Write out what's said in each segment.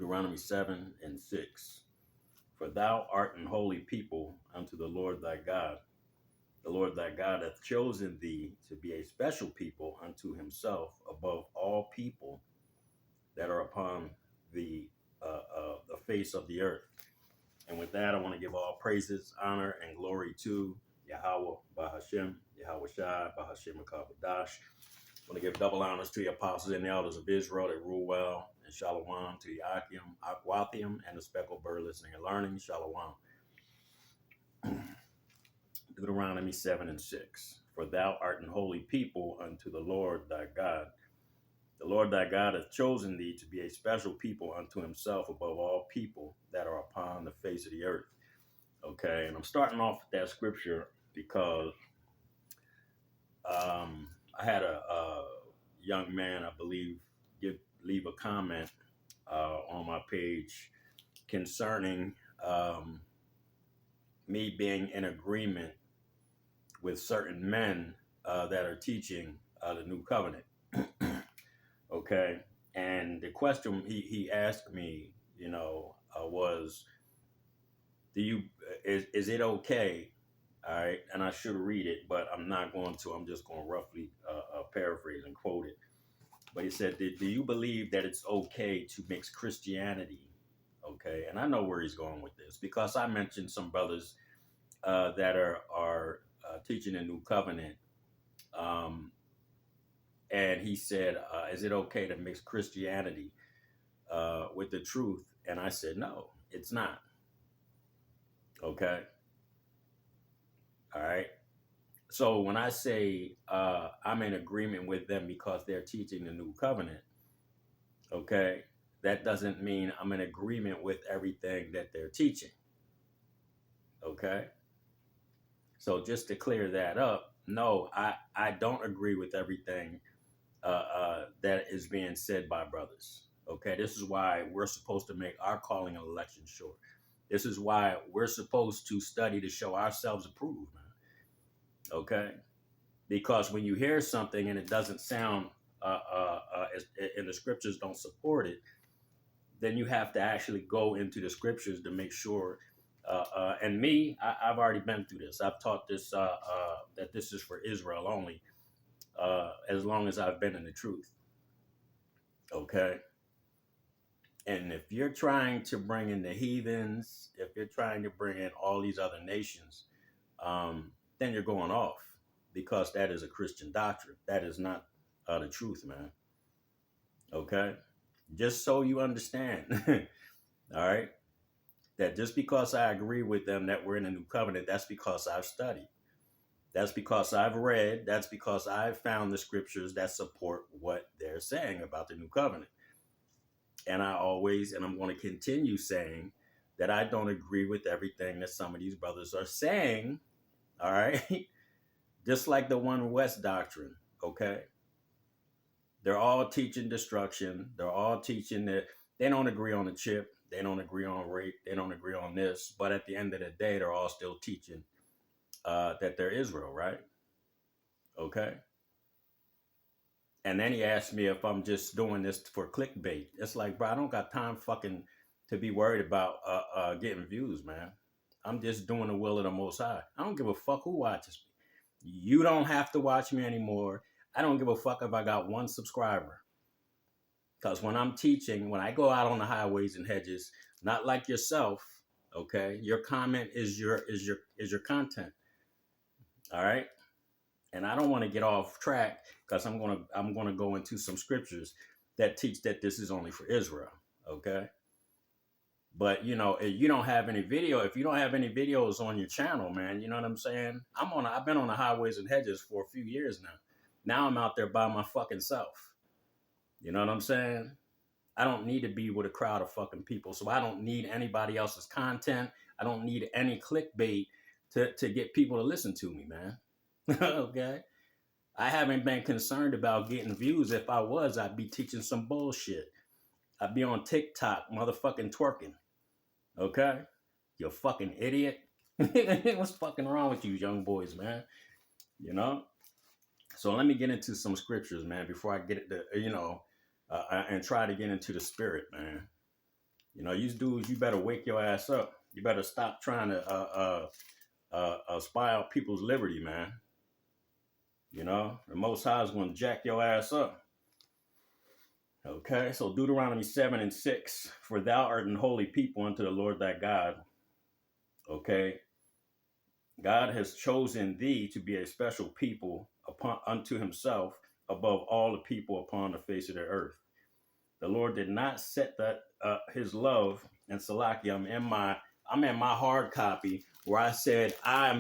Deuteronomy 7 and 6. For thou art an holy people unto the Lord thy God. The Lord thy God hath chosen thee to be a special people unto himself above all people that are upon the face of the earth. And with that, I want to give all praises, honor, and glory to Yahweh, Bahashem, Yahweh Shai, Bahashem Makabadash. I want to give double honors to the apostles and the elders of Israel that rule well, and shalom to the Akim, Akwathium, and the speckled bird listening and learning. Shalom. Deuteronomy 7 and 6. For thou art an holy people unto the Lord thy God. The Lord thy God hath chosen thee to be a special people unto himself above all people that are upon the face of the earth. Okay, and I'm starting off with that scripture because I had a young man, I believe, leave a comment on my page concerning me being in agreement with certain men that are teaching the new covenant. Okay, and the question he asked me, was, is it okay? All right, and I should read it, but I'm not going to. I'm just going to roughly paraphrase and quote it. But he said, do you believe that it's okay to mix Christianity? Okay, and I know where he's going with this because I mentioned some brothers that are teaching a new covenant. And he said, is it okay to mix Christianity with the truth? And I said, no, it's not. Okay. All right. So when I say I'm in agreement with them because they're teaching the new covenant, okay, that doesn't mean I'm in agreement with everything that they're teaching. Okay. So just to clear that up, no, I don't agree with everything that is being said by brothers. Okay, this is why we're supposed to make our calling and election short. This is why we're supposed to study to show ourselves approved, man. Okay, because when you hear something and it doesn't sound, and the scriptures don't support it, then you have to actually go into the scriptures to make sure. And me, I've already been through this. I've taught this that this is for Israel only, as long as I've been in the truth. Okay. And if you're trying to bring in the heathens, if you're trying to bring in all these other nations, then you're going off because that is a Christian doctrine. That is not the truth, man. Okay. Just so you understand. All right. That just because I agree with them that we're in a new covenant, that's because I've studied. That's because I've read. That's because I've found the scriptures that support what they're saying about the new covenant. And I'm going to continue saying that I don't agree with everything that some of these brothers are saying. All right. Just like the One West doctrine. Okay. They're all teaching destruction. They're all teaching that they don't agree on the chip. They don't agree on rape. They don't agree on this. But at the end of the day, they're all still teaching that they're Israel, right? Okay. And then he asked me if I'm just doing this for clickbait. It's like, bro, I don't got time fucking to be worried about getting views, man. I'm just doing the will of the Most High. I don't give a fuck who watches me. You don't have to watch me anymore. I don't give a fuck if I got one subscriber. Because when I'm teaching, when I go out on the highways and hedges, not like yourself, okay, your comment is your content. All right. And I don't want to get off track because I'm gonna go into some scriptures that teach that this is only for Israel. Okay. But if you don't have any video, if you don't have any videos on your channel, man, you know what I'm saying? I've been on the highways and hedges for a few years now. Now I'm out there by my fucking self. You know what I'm saying? I don't need to be with a crowd of fucking people. So I don't need anybody else's content. I don't need any clickbait to get people to listen to me, man. Okay. I haven't been concerned about getting views. If I was, I'd be teaching some bullshit. I'd be on TikTok motherfucking twerking. Okay? You fucking idiot. What's fucking wrong with you young boys, man? You know? So let me get into some scriptures, man, before I get it to, and try to get into the spirit, man. You know, you dudes, you better wake your ass up. You better stop trying to spy out people's liberty, man. You know, the Most High is going to jack your ass up. Okay, so Deuteronomy 7:6, for thou art an holy people unto the Lord thy God. Okay, God has chosen thee to be a special people unto himself above all the people upon the face of the earth. The Lord did not set that his love, and Salaki, I'm in my hard copy where I said I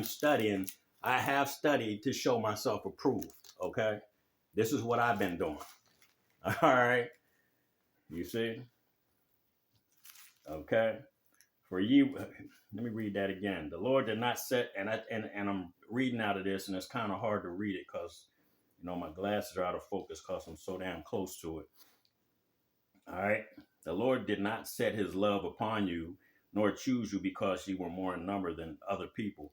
have studied to show myself approved. Okay, this is what I've been doing. All right, you see. Okay, for you. Let me read that again. The Lord did not set, and I'm reading out of this, and it's kind of hard to read it because my glasses are out of focus because I'm so damn close to it. All right. The Lord did not set his love upon you, nor choose you because you were more in number than other people.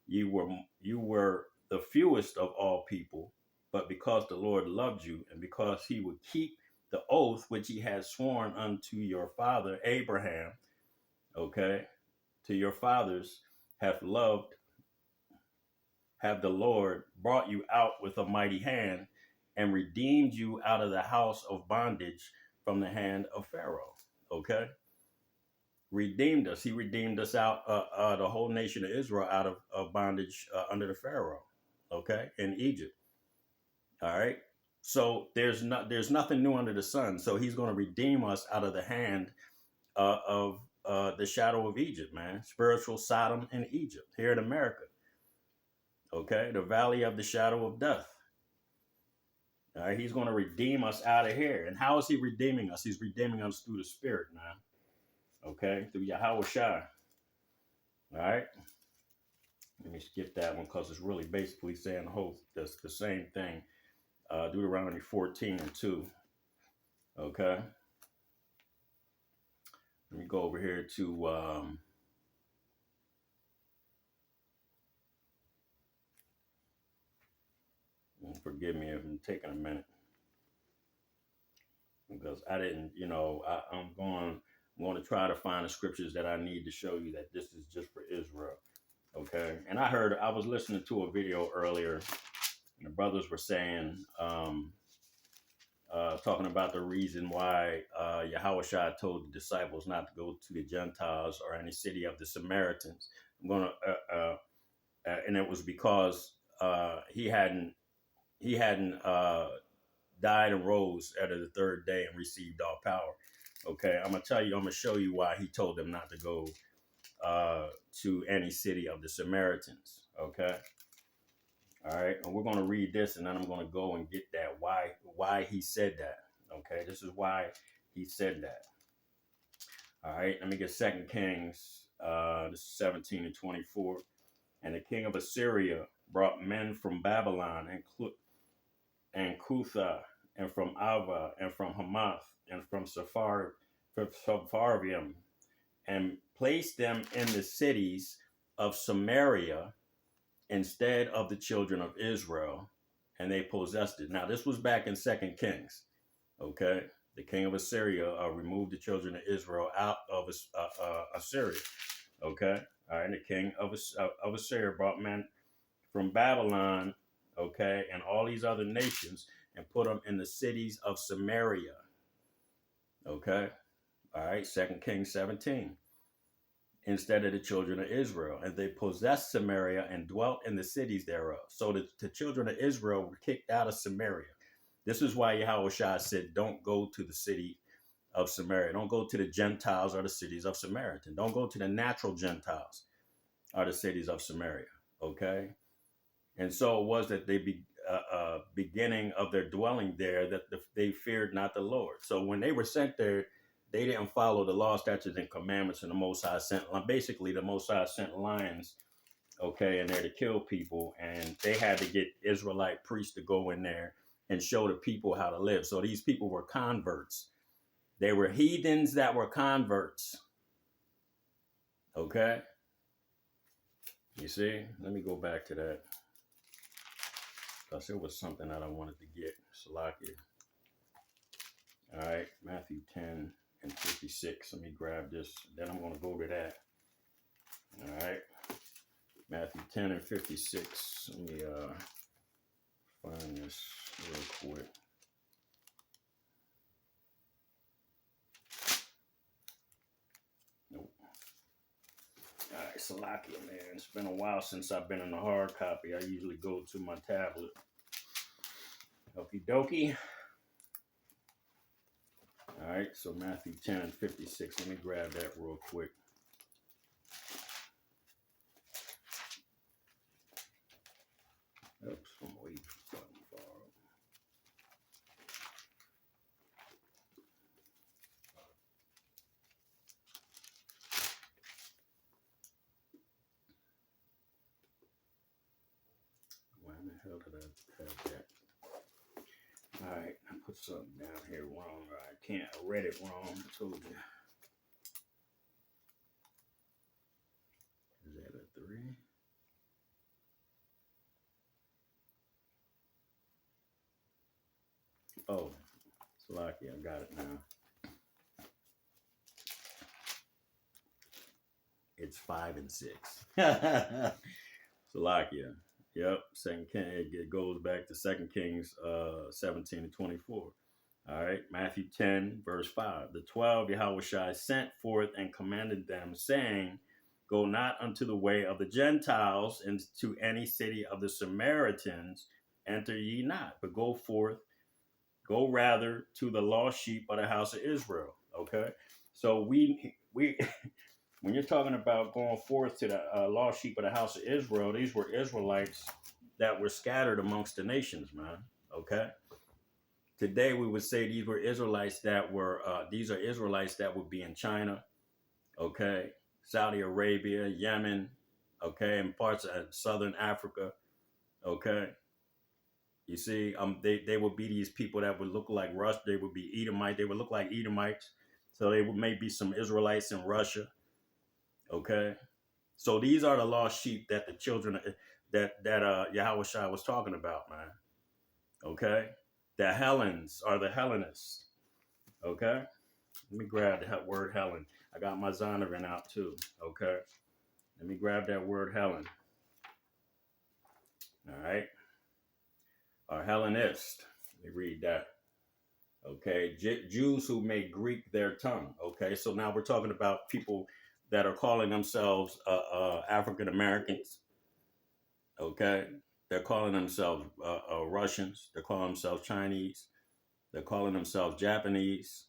You were the fewest of all people, but because the Lord loved you, and because he would keep the oath which he had sworn unto your father Abraham, okay, to your fathers, have the Lord brought you out with a mighty hand and redeemed you out of the house of bondage from the hand of Pharaoh. Okay, redeemed us. He redeemed us out, the whole nation of Israel out of bondage under the Pharaoh. Okay, in Egypt. All right. So there's nothing new under the sun. So he's going to redeem us out of the hand of the shadow of Egypt, man. Spiritual Sodom and Egypt here in America. Okay, the valley of the shadow of death. All right, he's going to redeem us out of here. And how is he redeeming us? He's redeeming us through the Spirit, man. Okay, through Yahweh Shai. All right. Let me skip that one because it's really basically saying the same thing. Deuteronomy 14:2. Okay. Let me go over here to forgive me if I'm taking a minute because I didn't, I'm going to try to find the scriptures that I need to show you that this is just for Israel. Okay. And I was listening to a video earlier and the brothers were saying, talking about the reason why Yahweh Shai told the disciples not to go to the Gentiles or any city of the Samaritans. And it was because he hadn't died and rose out of the third day and received all power. Okay, I'm gonna show you why he told them not to go to any city of the Samaritans. Okay. All right, and we're going to read this, and then I'm going to go and get that why he said that. Okay, this is why he said that. All right, let me get 2 Kings, this is 17:24. And the king of Assyria brought men from Babylon and Cutha and from Ava and from Hamath and from Sepharvaim and placed them in the cities of Samaria instead of the children of Israel, and they possessed it. Now, this was back in 2 Kings, okay? The king of Assyria removed the children of Israel out of Assyria, okay? All right, and the king of Assyria brought men from Babylon, okay, and all these other nations and put them in the cities of Samaria, okay? All right, 2 Kings 17. Instead of the children of Israel, and they possessed Samaria and dwelt in the cities thereof. So the children of Israel were kicked out of Samaria. This is why Yahweh Shai said, don't go to the city of Samaria. Don't go to the Gentiles or the cities of Samaria. Don't go to the natural Gentiles or the cities of Samaria. Okay? And so it was that they beginning of their dwelling there that they feared not the Lord. So when they were sent there, they didn't follow the law, statutes, and commandments, and the Most High sent, basically the Most High sent lions, okay, in there to kill people, and they had to get Israelite priests to go in there and show the people how to live. So these people were converts. They were heathens that were converts, okay? You see? Let me go back to that, because there was something that I wanted to get. Salaki. All right, Matthew 10. and 56. Let me grab this. Then I'm going to go to that. All right. Matthew 10 and 56. Let me find this real quick. Nope. All right, Salakia, man. It's been a while since I've been in the hard copy. I usually go to my tablet. Okie dokie. All right, so Matthew 10 and 56. Let me grab that real quick. Oops, I'm way far up. Why in the hell did I have that? All right, I put something down here wrong. I read it wrong. I told you. Is that a 3? Oh, Salakia, I got it now. It's 5 and 6. Salakia. Yep. It goes back to 2 Kings 17 and 24. All right. Matthew 10, verse 5. The 12 Yahushua sent forth and commanded them, saying, go not unto the way of the Gentiles into any city of the Samaritans, enter ye not, but go forth, go rather to the lost sheep of the house of Israel. Okay. So we when you're talking about going forth to the lost sheep of the house of Israel, these were Israelites that were scattered amongst the nations, man. Okay. Today we would say these were Israelites that were, these are Israelites that would be in China, okay, Saudi Arabia, Yemen, okay, and parts of Southern Africa, okay. You see, they would be these people that would look like Russia. They would be Edomite. They would look like Edomites. So they would maybe some Israelites in Russia. Okay, so these are the lost sheep that the children that Yahushua was talking about, man. Okay, the Hellenes are the Hellenists. Okay, let me grab that word Helen. I got my Zonovan out too. Okay, let me grab that word Helen. All right, or Hellenist. Let me read that. Okay, Jews who made Greek their tongue. Okay, so now we're talking about people that are calling themselves African Americans. Okay, they're calling themselves Russians. They're calling themselves Chinese. They're calling themselves Japanese.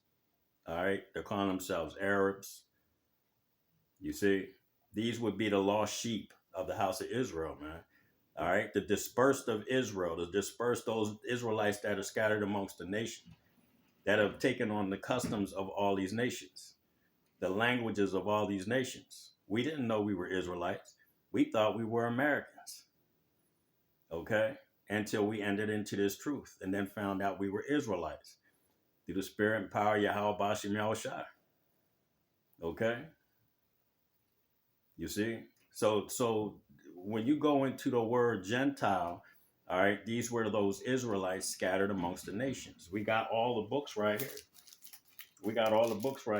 All right, they're calling themselves Arabs. You see, these would be the lost sheep of the house of Israel, man. All right, the dispersed of Israel, the dispersed, those Israelites that are scattered amongst the nation, that have taken on the customs of all these nations, the languages of all these nations. We didn't know we were Israelites. We thought we were Americans, okay, until we entered into this truth and then found out we were Israelites through the spirit and power of Yahweh Bashim Yahushua, okay? You see? So when you go into the word Gentile, all right, these were those Israelites scattered amongst the nations. We got all the books right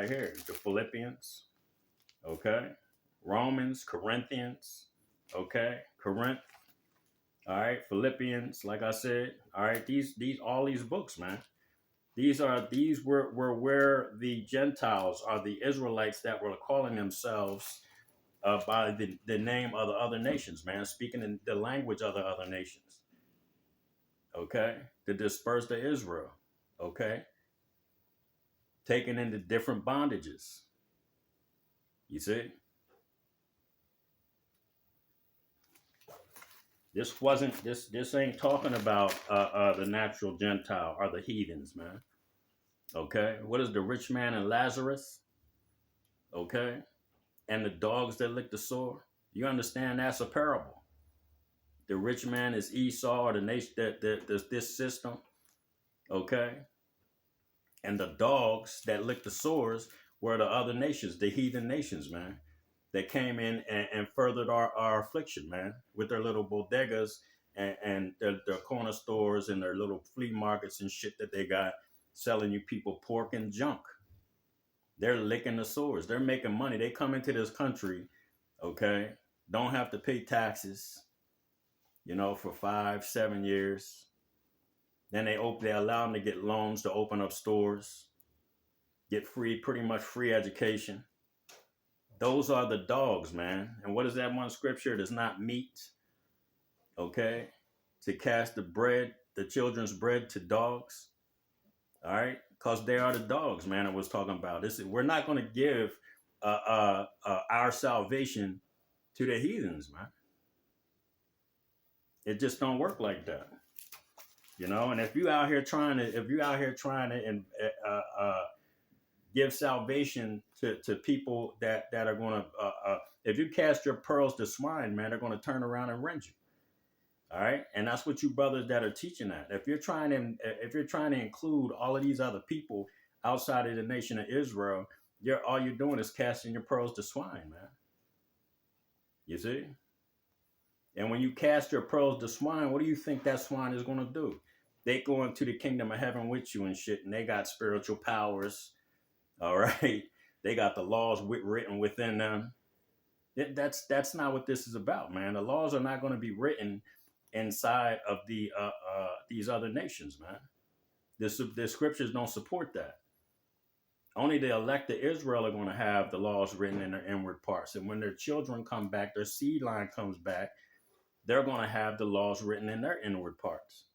here. The Philippians, okay? Romans, Corinthians, okay? Corinth, all right? Philippians, like I said, all right? All these books, man. These were where the Gentiles are, the Israelites that were calling themselves by the name of the other nations, man, speaking in the language of the other nations. Okay, the dispersed of Israel. Okay, taken into different bondages. You see, this ain't talking about the natural Gentile or the heathens, man. Okay, what is the rich man and Lazarus? Okay, and the dogs that lick the sore. You understand that's a parable. The rich man is Esau or the nation this system. Okay, and the dogs that lick the sores were the other nations, the heathen nations, man. That came in and furthered our affliction, man, with their little bodegas and their corner stores and their little flea markets and shit that they got selling you people pork and junk. They're licking the sores. They're making money. They come into this country, okay, don't have to pay taxes, for 5, 7 years. Then they allow them to get loans to open up stores, get pretty much free education. Those are the dogs, man. And what is that one scripture? It is not meat, okay, to cast the children's bread to dogs. All right, because they are the dogs, man. I was talking about this. We're not going to give our salvation to the heathens, man. It just don't work like that, And if you out here trying to, and give salvation to people that are going to, if you cast your pearls to swine, man, they're going to turn around and rend you. All right, and that's what you brothers that are teaching that. If you're trying to include all of these other people outside of the nation of Israel, all you're doing is casting your pearls to swine, man. You see? And when you cast your pearls to swine, what do you think that swine is going to do? They go into the kingdom of heaven with you and shit, and they got spiritual powers. All right, they got the laws written within them. That's not what this is about, man. The laws are not going to be written inside of these other nations, man. The scriptures don't support that. Only the elect of Israel are going to have the laws written in their inward parts. And when their children come back, their seed line comes back, they're going to have the laws written in their inward parts.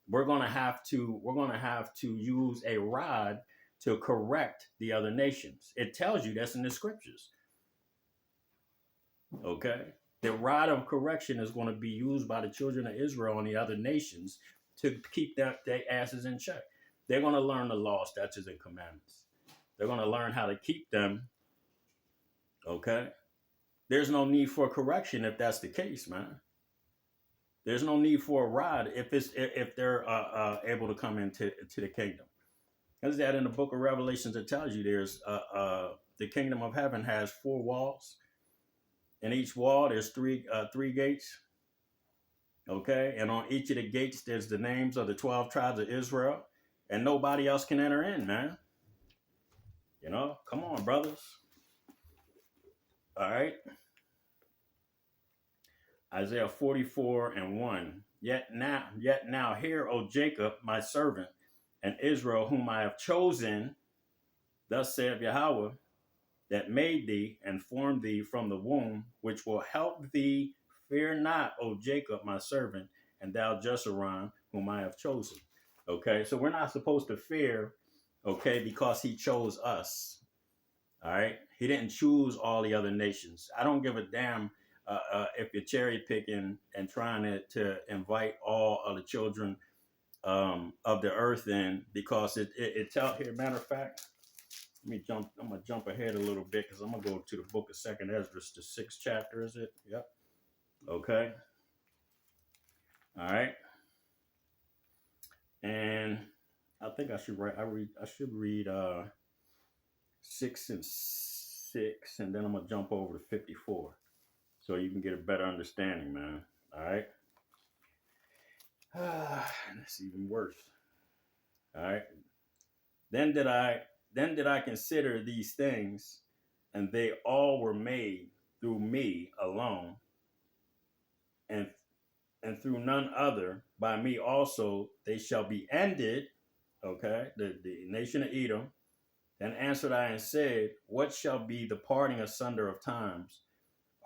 We're going to have to use a rod to correct the other nations. It tells you that's in the scriptures. Okay? The rod of correction is going to be used by the children of Israel and the other nations to keep their asses in check. They're going to learn the law, statutes, and commandments. They're going to learn how to keep them. Okay? There's no need for correction if that's the case, man. There's no need for a rod if they're able to come into the kingdom. As that in the book of Revelations, it tells you there's the kingdom of heaven has 4 walls. In each wall, there's three gates. Okay, and on each of the gates, there's the names of the 12 tribes of Israel, and nobody else can enter in, man. Come on, brothers. All right. Isaiah 44:1. Yet now, hear, O Jacob, my servant, and Israel, whom I have chosen. Thus saith Yahweh, that made thee and formed thee from the womb, which will help thee. Fear not, O Jacob, my servant, and thou Jeshurun, whom I have chosen. Okay, so we're not supposed to fear, okay, because he chose us. All right, he didn't choose all the other nations. I don't give a damn if you're cherry picking and trying to invite all of the children of the earth in, because it tells here. Matter of fact, I'm gonna jump ahead a little bit because I'm gonna go to the book of 2nd Ezra, the 6th chapter. Is it? Yep. Okay. All right. And I think I should read 6 and 6, and then I'm gonna jump over to 54, so you can get a better understanding, man. All right. That's even worse. All right. Then did I consider these things, and they all were made through me alone, and through none other. By me also they shall be ended. Okay, the nation of Edom. Then answered I and said, what shall be the parting asunder of times?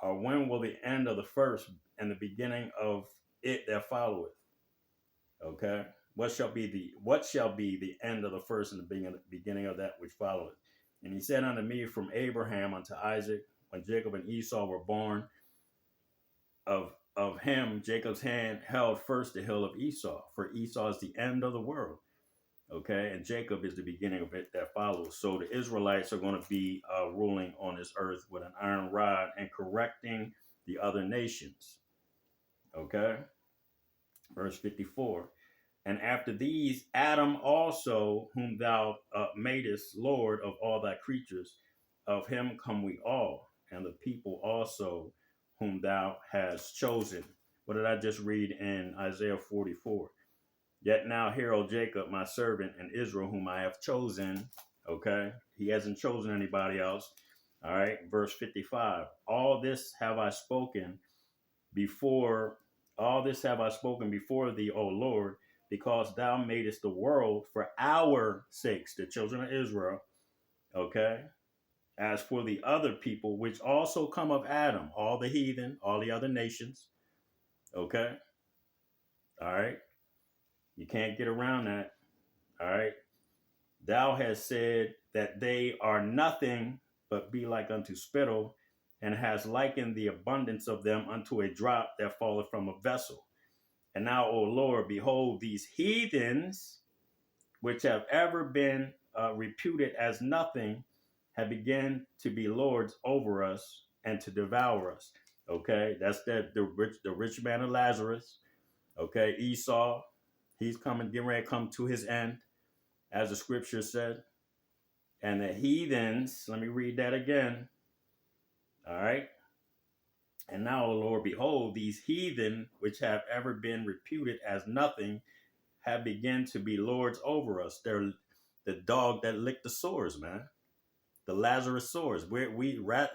Or when will the end of the first and the beginning of it that followeth? Okay. What shall be the end of the first and the beginning of that which followeth? And he said unto me, from Abraham unto Isaac, when Jacob and Esau were born, of him Jacob's hand held first the hill of Esau, for Esau is the end of the world. Okay, and Jacob is the beginning of it that follows. So the Israelites are going to be ruling on this earth with an iron rod and correcting the other nations. Okay, verse 54. And after these, Adam also, whom thou madest Lord of all thy creatures, of him come we all, and the people also, whom thou hast chosen. What did I just read in Isaiah 44? Yet now hear, O Jacob, my servant, and Israel, whom I have chosen. Okay. He hasn't chosen anybody else. All right. Verse 55. Before all this have I spoken before thee, O Lord, because thou madest the world for our sakes, the children of Israel. Okay. As for the other people, which also come of Adam, all the heathen, all the other nations. Okay. All right. You can't get around that. All right. Thou hast said that they are nothing but be like unto spittle, and has likened the abundance of them unto a drop that falleth from a vessel. And now, O Lord, behold, these heathens, which have ever been reputed as nothing, have begun to be lords over us and to devour us. Okay, that's the rich man of Lazarus. Okay, Esau, he's getting ready to come to his end, as the scripture said. And the heathens, let me read that again. All right. And now, O Lord, behold, these heathen, which have ever been reputed as nothing, have begun to be lords over us. They're the dog that licked the sores, man. The Lazarus sores.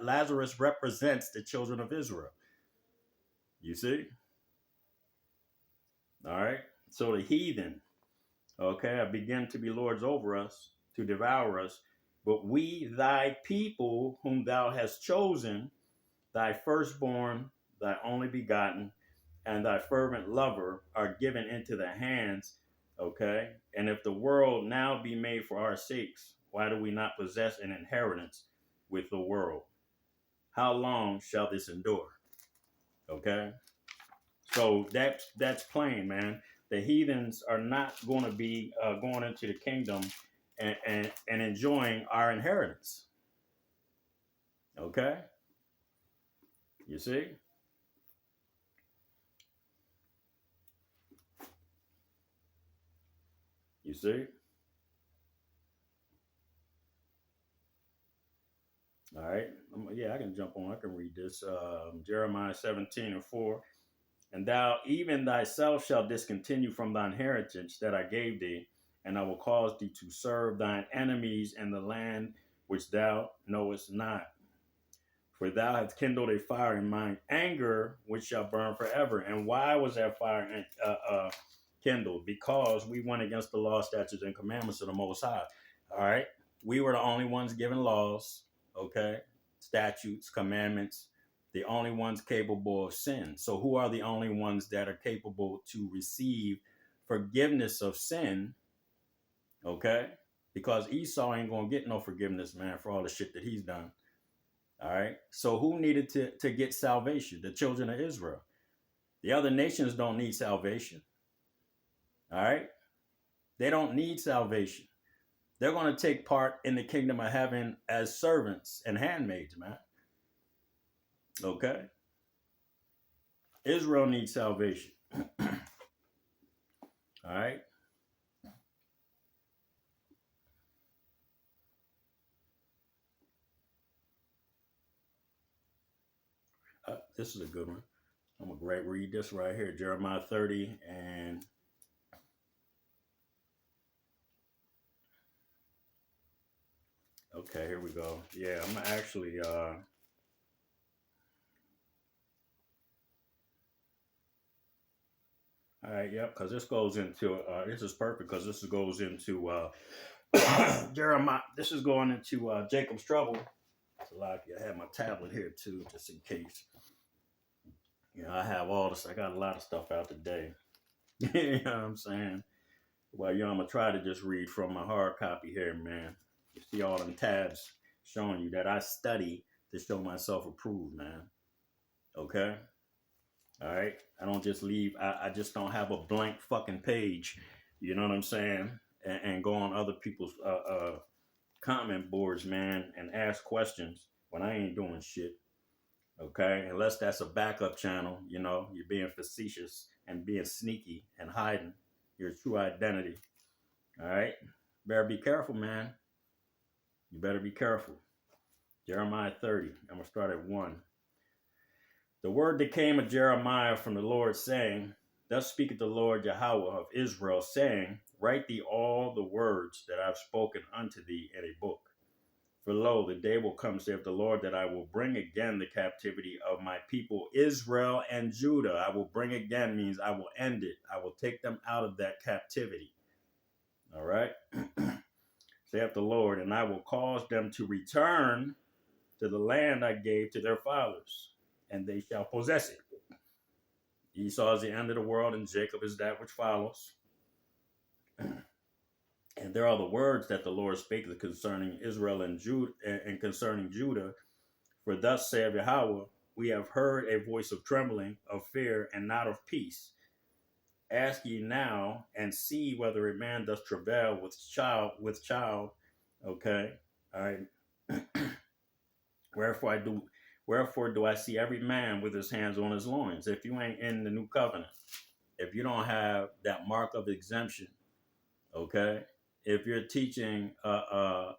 Lazarus represents the children of Israel. You see? All right. So the heathen, okay, have begun to be lords over us, to devour us. But we, thy people, whom thou hast chosen, thy firstborn, thy only begotten, and thy fervent lover are given into the hands. Okay. And if the world now be made for our sakes, why do we not possess an inheritance with the world? How long shall this endure? Okay. So that's plain, man. The heathens are not going to be going into the kingdom and enjoying our inheritance. Okay. You see? You see? All right. Yeah, I can jump on. I can read this. Jeremiah 17:4. And thou even thyself shalt discontinue from thine heritage that I gave thee, and I will cause thee to serve thine enemies in the land which thou knowest not. For thou hast kindled a fire in mine anger, which shall burn forever. And why was that fire kindled? Because we went against the law, statutes, and commandments of the Most High. All right. We were the only ones given laws, okay, statutes, commandments, the only ones capable of sin. So who are the only ones that are capable to receive forgiveness of sin? Okay. Because Esau ain't going to get no forgiveness, man, for all the shit that he's done. All right. So who needed to get salvation? The children of Israel. The other nations don't need salvation. All right. They don't need salvation. They're going to take part in the kingdom of heaven as servants and handmaids, man. Okay. Israel needs salvation. All right. This is a good one. I'm going to read this right here. Jeremiah 30 and okay, here we go. Yeah, I'm actually all right, yep, because this goes into this is perfect because this goes into Jeremiah. This is going into Jacob's trouble. So like I have my tablet here too, just in case. You know, I have all this. I got a lot of stuff out today. You know what I'm saying? Well, you know, I'm gonna try to just read from my hard copy here, man. You see all them tabs showing you that I study to show myself approved, man. Okay? All right? I don't just leave, I just don't have a blank fucking page, you know what I'm saying? And go on other people's comment boards, man, and ask questions when I ain't doing shit. Okay? Unless that's a backup channel, you know, you're being facetious and being sneaky and hiding your true identity. All right? Better be careful, man. You better be careful. Jeremiah 30. I'm going to start at 1. The word that came of Jeremiah from the Lord, saying, Thus speaketh the Lord Yahweh of Israel, saying, Write thee all the words that I have spoken unto thee in a book, For lo, the day will come, saith the Lord, that I will bring again the captivity of my people Israel and Judah. I will bring again means I will end it. I will take them out of that captivity. All right. Saith the Lord, and I will cause them to return to the land I gave to their fathers, and they shall possess it. Esau is the end of the world, and Jacob is that which follows. And there are the words that the Lord spake concerning Israel and Judah, and concerning Judah. For thus saith Yahweh, we have heard a voice of trembling, of fear, and not of peace. Ask ye now, and see whether a man does travail with child. Okay, all right. Wherefore do I see every man with his hands on his loins? If you ain't in the new covenant, if you don't have that mark of exemption, okay, if you're teaching the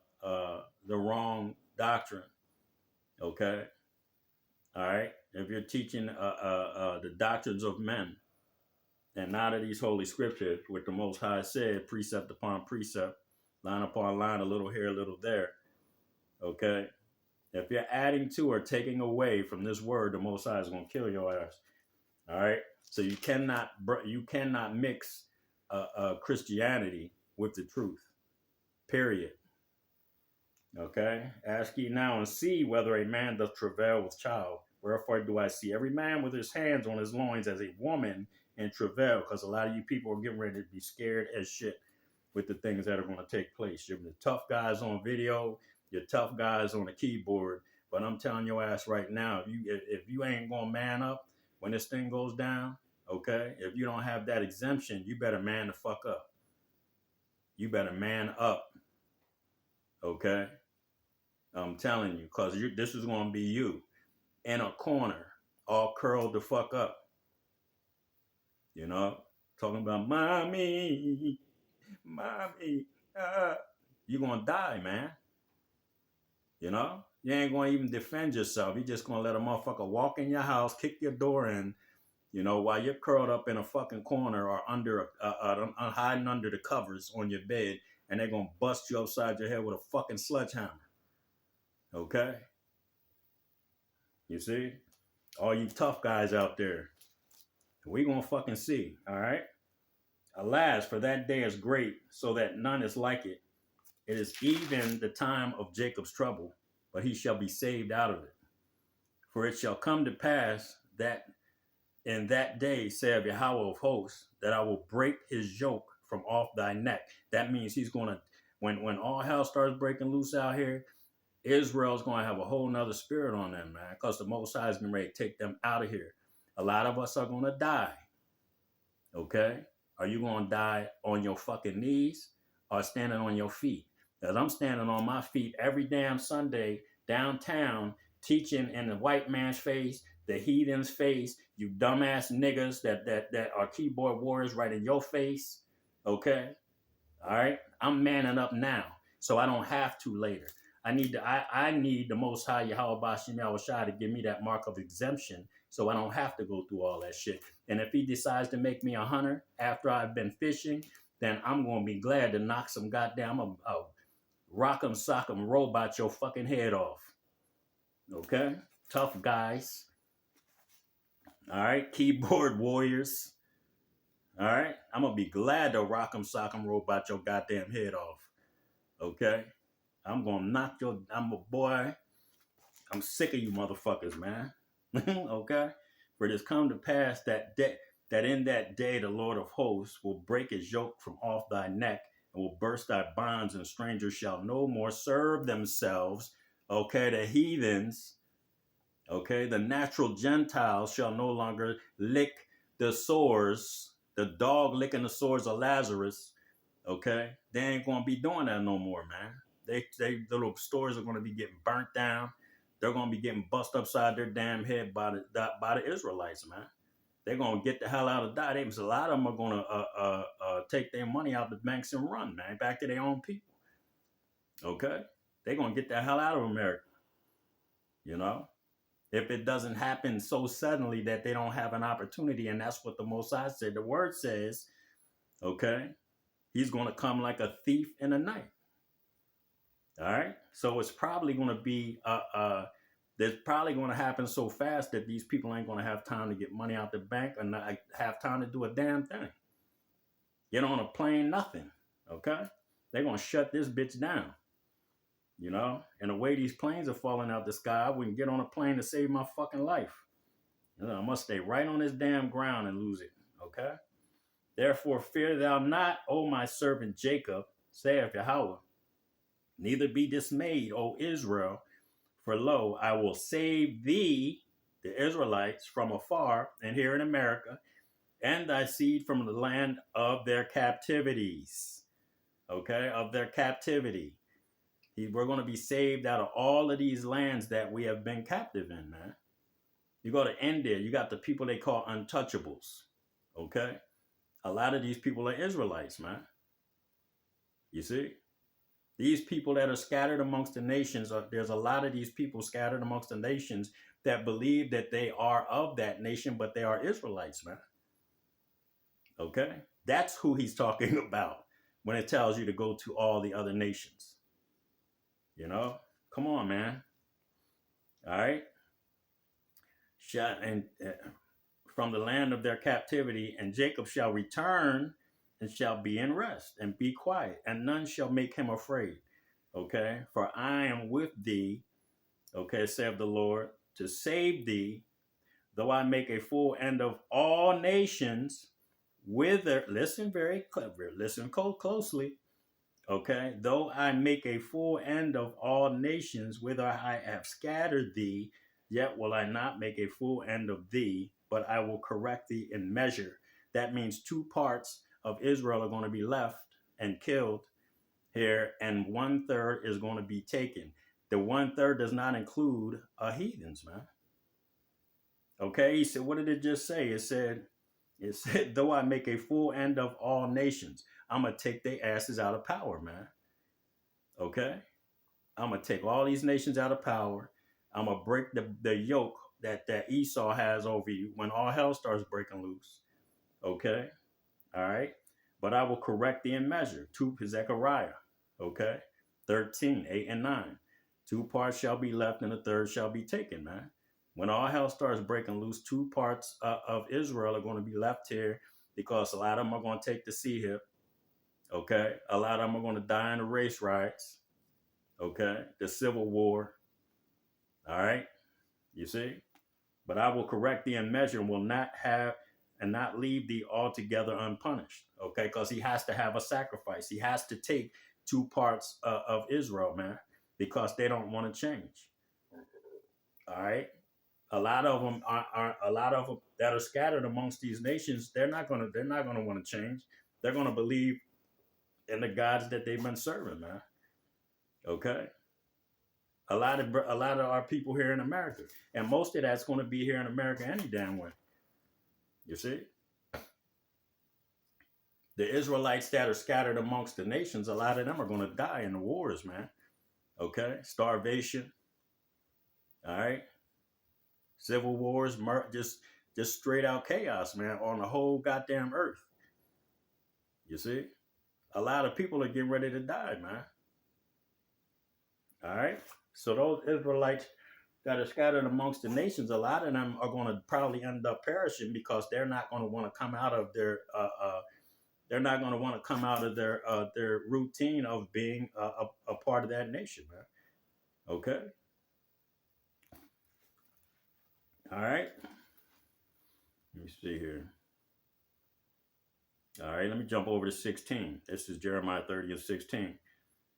wrong doctrine, okay, all right, if you're teaching the doctrines of men and not of these holy scriptures, which the Most High said, precept upon precept, line upon line, a little here, a little there, okay. If you're adding to or taking away from this word, the Most High is going to kill your ass. All right. So you cannot mix Christianity with the truth. Period. Okay. Ask ye now and see whether a man doth travail with child. Wherefore do I see every man with his hands on his loins as a woman in travail? Because a lot of you people are getting ready to be scared as shit with the things that are going to take place. You're the tough guys on video. You're tough guys on the keyboard, but I'm telling your ass right now, if you ain't gonna man up when this thing goes down, okay? If you don't have that exemption, you better man the fuck up. You better man up, okay? I'm telling you, cause this is gonna be you in a corner, all curled the fuck up. You know, talking about mommy, you're gonna die, man. You know, you ain't going to even defend yourself. You're just going to let a motherfucker walk in your house, kick your door in, you know, while you're curled up in a fucking corner or under hiding under the covers on your bed, and they're going to bust you upside your head with a fucking sledgehammer. Okay? You see? All you tough guys out there, we going to fucking see. All right? Alas, for that day is great, so that none is like it. It is even the time of Jacob's trouble, but he shall be saved out of it. For it shall come to pass that in that day, saith Yahweh of hosts, that I will break his yoke from off thy neck. That means he's going to, when all hell starts breaking loose out here, Israel's going to have a whole nother spirit on them, man, because the Most High is getting ready to take them out of here. A lot of us are going to die, okay? Are you going to die on your fucking knees or standing on your feet? Because I'm standing on my feet every damn Sunday downtown teaching in the white man's face, the heathen's face, you dumbass niggas that are keyboard warriors right in your face, okay? All right? I'm manning up now, so I don't have to later. I need the Most High Yahweh Bashim Yahushua to give me that mark of exemption so I don't have to go through all that shit. And if he decides to make me a hunter after I've been fishing, then I'm going to be glad to knock some goddamn rock'em sock'em robot your fucking head off. Okay? Tough guys. All right? Keyboard warriors. All right? I'm going to be glad to rock'em sock'em robot your goddamn head off. Okay? I'm going to knock I'm sick of you motherfuckers, man. Okay? For it has come to pass that in that day the Lord of hosts will break his yoke from off thy neck and will burst thy bonds, and strangers shall no more serve themselves. Okay, the heathens, okay, the natural Gentiles shall no longer lick the sores, the dog licking the sores of Lazarus. Okay, they ain't going to be doing that no more, man. The little stores are going to be getting burnt down. They're going to be getting bust upside their damn head by the Israelites, man. They're going to get the hell out of Dodge. A lot of them are going to take their money out the banks and run, man, back to their own people. Okay? They're going to get the hell out of America. You know? If it doesn't happen so suddenly that they don't have an opportunity, and that's what the Most High said. The word says, okay, he's going to come like a thief in the night. All right. So it's probably going to be there's probably going to happen so fast that these people ain't going to have time to get money out the bank or not have time to do a damn thing. Get on a plane, nothing. Okay. They're going to shut this bitch down. You know, and the way these planes are falling out the sky, I wouldn't get on a plane to save my fucking life. You know, I must stay right on this damn ground and lose it. Okay. Therefore, fear thou not, O my servant Jacob, saith Yahweh. Neither be dismayed, O Israel, for lo, I will save thee, the Israelites, from afar, and here in America, and thy seed from the land of their captivities. Okay, of their captivity. We're going to be saved out of all of these lands that we have been captive in, man. You go to India, you got the people they call untouchables. Okay, a lot of these people are Israelites, man. You see? These people that are scattered amongst the nations, there's a lot of these people scattered amongst the nations that believe that they are of that nation, but they are Israelites, man. Okay? That's who he's talking about when it tells you to go to all the other nations. You know? Come on, man. All right? And from the land of their captivity, and Jacob shall return and shall be in rest and be quiet, and none shall make him afraid. Okay, for I am with thee, okay, saith the Lord, to save thee, though I make a full end of all nations, whither, listen very clever, listen closely, okay, though I make a full end of all nations, whither I have scattered thee, yet will I not make a full end of thee, but I will correct thee in measure. That means 2 parts of Israel are going to be left and killed here, and 1/3 is going to be taken. The 1/3 does not include heathens, man. Okay, he said, what did it just say? It said, though I make a full end of all nations, I'm gonna take their asses out of power, man. Okay, I'm gonna take all these nations out of power. I'm gonna break the yoke that Esau has over you when all hell starts breaking loose. Okay, all right, but I will correct thee in measure. 2 Zechariah. Okay, 13, 8 and 9. 2 parts shall be left and the third shall be taken, man. When all hell starts breaking loose, 2 parts of Israel are going to be left here because a lot of them are going to take the sea hip. Okay, a lot of them are going to die in the race riots. Okay, the Civil War. All right, you see? But I will correct thee in measure and will not have and not leave thee altogether unpunished. Okay, because he has to have a sacrifice. He has to take 2 parts of Israel, man, because they don't want to change. All right, a lot of them are a lot of them that are scattered amongst these nations. They're not gonna want to change. They're gonna believe in the gods that they've been serving, man. Okay, a lot of our people here in America, and most of that's going to be here in America any damn way. You see, the Israelites that are scattered amongst the nations, a lot of them are going to die in the wars, man. Okay, starvation. All right, civil wars, just straight out chaos, man, on the whole goddamn earth. You see, a lot of people are getting ready to die, man. All right, so those Israelites that are scattered amongst the nations, a lot of them are going to probably end up perishing because they're not going to want to come out of their their routine of being a part of that nation, man. Okay. All right. Let me see here. All right, let me jump over to 16. This is Jeremiah 30 and 16.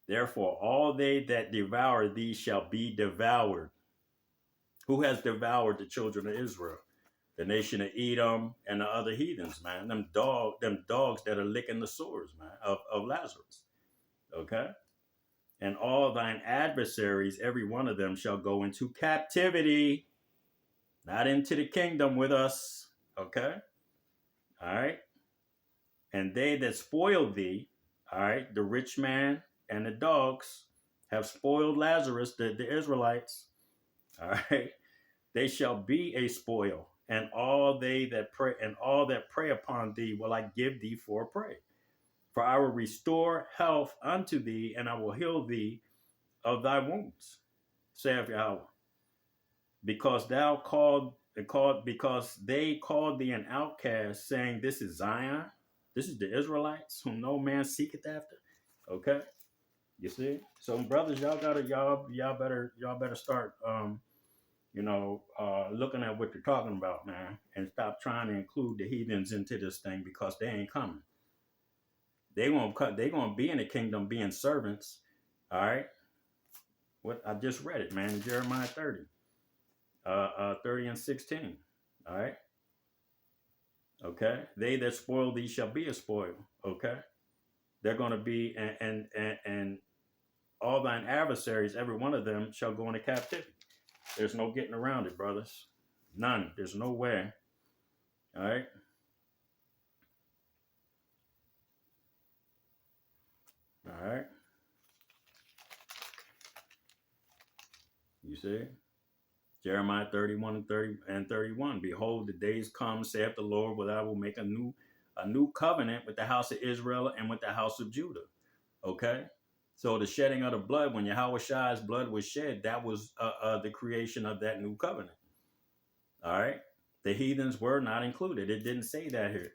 Therefore, all they that devour thee shall be devoured. Who has devoured the children of Israel? The nation of Edom and the other heathens, man. Them dogs that are licking the sores, man, of Lazarus. Okay? And all thine adversaries, every one of them shall go into captivity, not into the kingdom with us. Okay? All right? And they that spoiled thee, all right, the rich man and the dogs have spoiled Lazarus, the Israelites. All right? They shall be a spoil, and all that prey upon thee will I give thee for a prey. For I will restore health unto thee, and I will heal thee of thy wounds, saith Yahweh. Because because they called thee an outcast, saying, this is Zion, this is the Israelites whom no man seeketh after. Okay, you see. So brothers, y'all better start looking at what you're talking about, man, and stop trying to include the heathens into this thing, because they ain't coming. They gonna be in the kingdom being servants. All right. What I just read it, man, Jeremiah 30. 30 and 16. All right. Okay. They that spoil thee shall be a spoil. Okay. They're going to be, and all thine adversaries, every one of them shall go into captivity. There's no getting around it, brothers. None. There's no way. All right. All right. You see? Jeremiah 31 and 30 and 31. Behold, the days come, saith the Lord, where I will make a new covenant with the house of Israel and with the house of Judah. Okay. So the shedding of the blood, when Yahweh Shai's blood was shed, that was the creation of that new covenant. All right. The heathens were not included. It didn't say that here.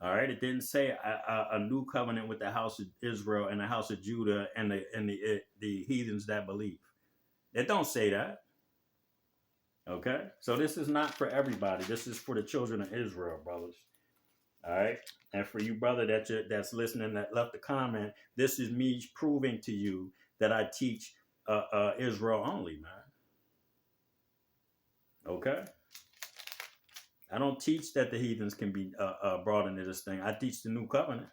All right. It didn't say a new covenant with the house of Israel and the house of Judah and the heathens that believe. It don't say that. Okay. So this is not for everybody. This is for the children of Israel, brothers. All right. And for you, brother, that's listening, that left a comment, this is me proving to you that I teach Israel only, man. Okay. I don't teach that the heathens can be brought into this thing. I teach the new covenant.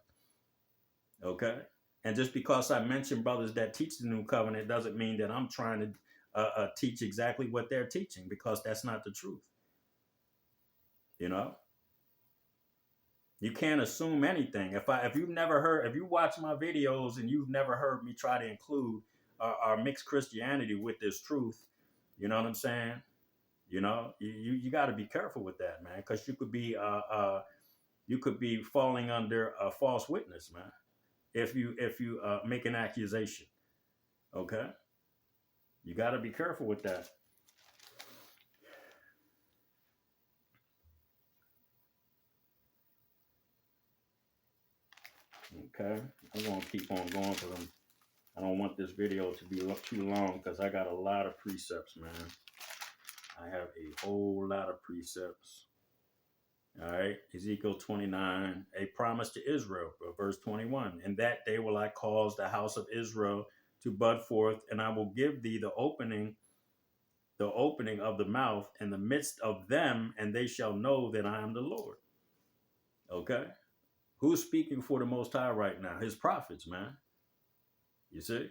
Okay. And just because I mention brothers that teach the new covenant doesn't mean that I'm trying to teach exactly what they're teaching, because that's not the truth. You know? You can't assume anything. If you watch my videos and you've never heard me try to include or mix Christianity with this truth, you know what I'm saying? You know, you got to be careful with that, man, because you could be falling under a false witness, man, if you make an accusation. Okay, you got to be careful with that. Okay, I'm gonna keep on going because I don't want this video to be too long, because I got a lot of precepts, man. I have a whole lot of precepts. All right, Ezekiel 29, a promise to Israel, verse 21. In that day will I cause the house of Israel to bud forth, and I will give thee the opening of the mouth in the midst of them, and they shall know that I am the Lord. Okay, who's speaking for the Most High right now? His prophets, man. You see,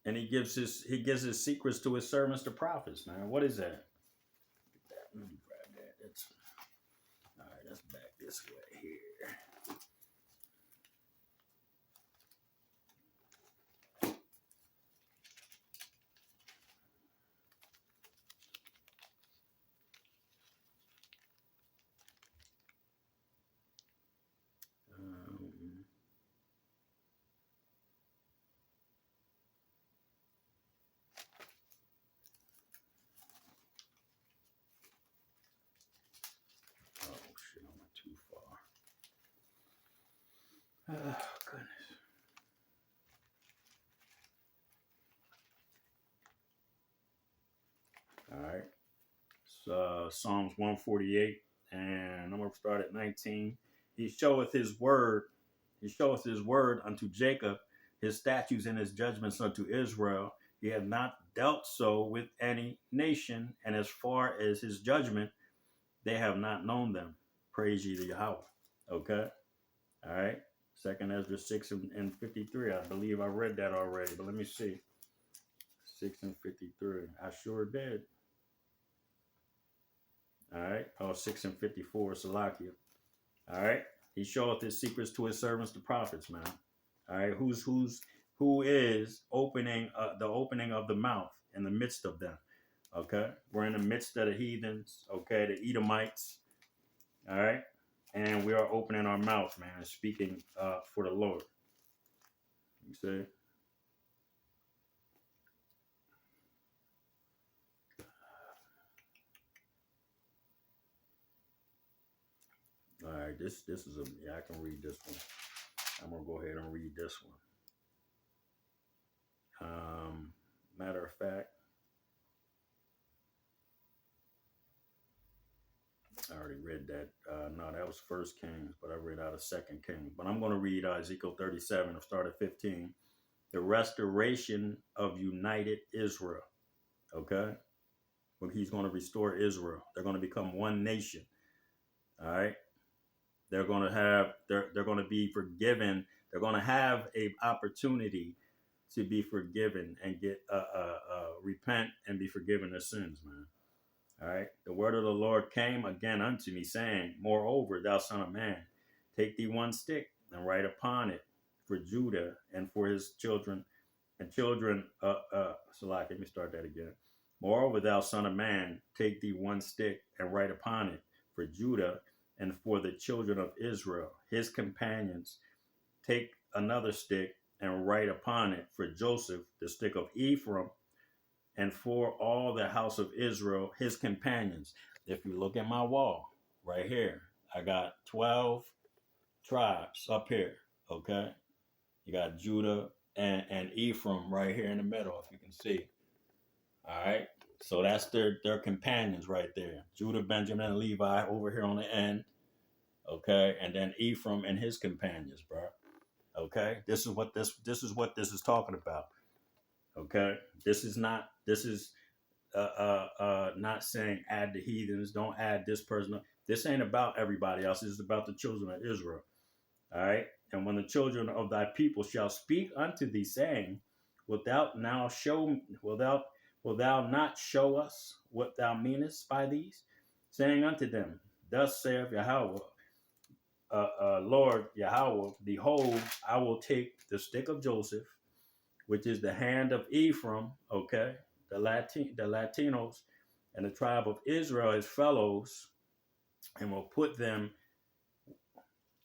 and he gives his secrets to his servants, the prophets, man. What is that? Let me grab that. That's all right. That's back this way here. Oh, goodness. All right. So Psalms 148, and I'm going to start at 19. He showeth his word unto Jacob, his statutes and his judgments unto Israel. He hath not dealt so with any nation, and as far as his judgment, they have not known them. Praise ye to Yahweh. Okay. All right. Second Ezra 6 and 53. I believe I read that already, but let me see. 6 and 53. I sure did. All right. Oh, 6 and 54. Salakia. All right. He showeth his secrets to his servants, the prophets, man. All right. Who is opening the opening of the mouth in the midst of them? Okay. We're in the midst of the heathens. Okay. The Edomites. All right. And we are opening our mouth, man, and speaking for the Lord. You see? right, this is a yeah, I can read this one. I'm gonna go ahead and read this one. Matter of fact, I already read that. No, that was First Kings, but I read out of Second Kings. But I'm gonna read Ezekiel 37. I'll start at 15. The restoration of united Israel. Okay, when he's going to restore Israel, they're going to become one nation. All right, they're going to have they're going to be forgiven. They're going to have a opportunity to be forgiven and get repent and be forgiven their sins, man. All right. The word of the Lord came again unto me, saying, moreover, thou son of man, take thee one stick and write upon it for Judah and for his children and children. Salak, let me start that again. Moreover, thou son of man, take thee one stick and write upon it for Judah and for the children of Israel, his companions. Take another stick and write upon it for Joseph, the stick of Ephraim, and for all the house of Israel, his companions. If you look at my wall right here, I got 12 tribes up here. Okay. You got Judah and Ephraim right here in the middle, if you can see. All right. So that's their companions right there. Judah, Benjamin, and Levi over here on the end. Okay. And then Ephraim and his companions, bro. Okay. This is what this is talking about. Okay. This is not not saying add the heathens, don't add this person. This ain't about everybody else. This is about the children of Israel. All right. And when the children of thy people shall speak unto thee, saying, wilt thou not show us what thou meanest by these? Saying unto them, thus saith Yahweh, Lord Yahweh, behold, I will take the stick of Joseph, which is the hand of Ephraim, okay, the Latinos, and the tribe of Israel as fellows, and will put them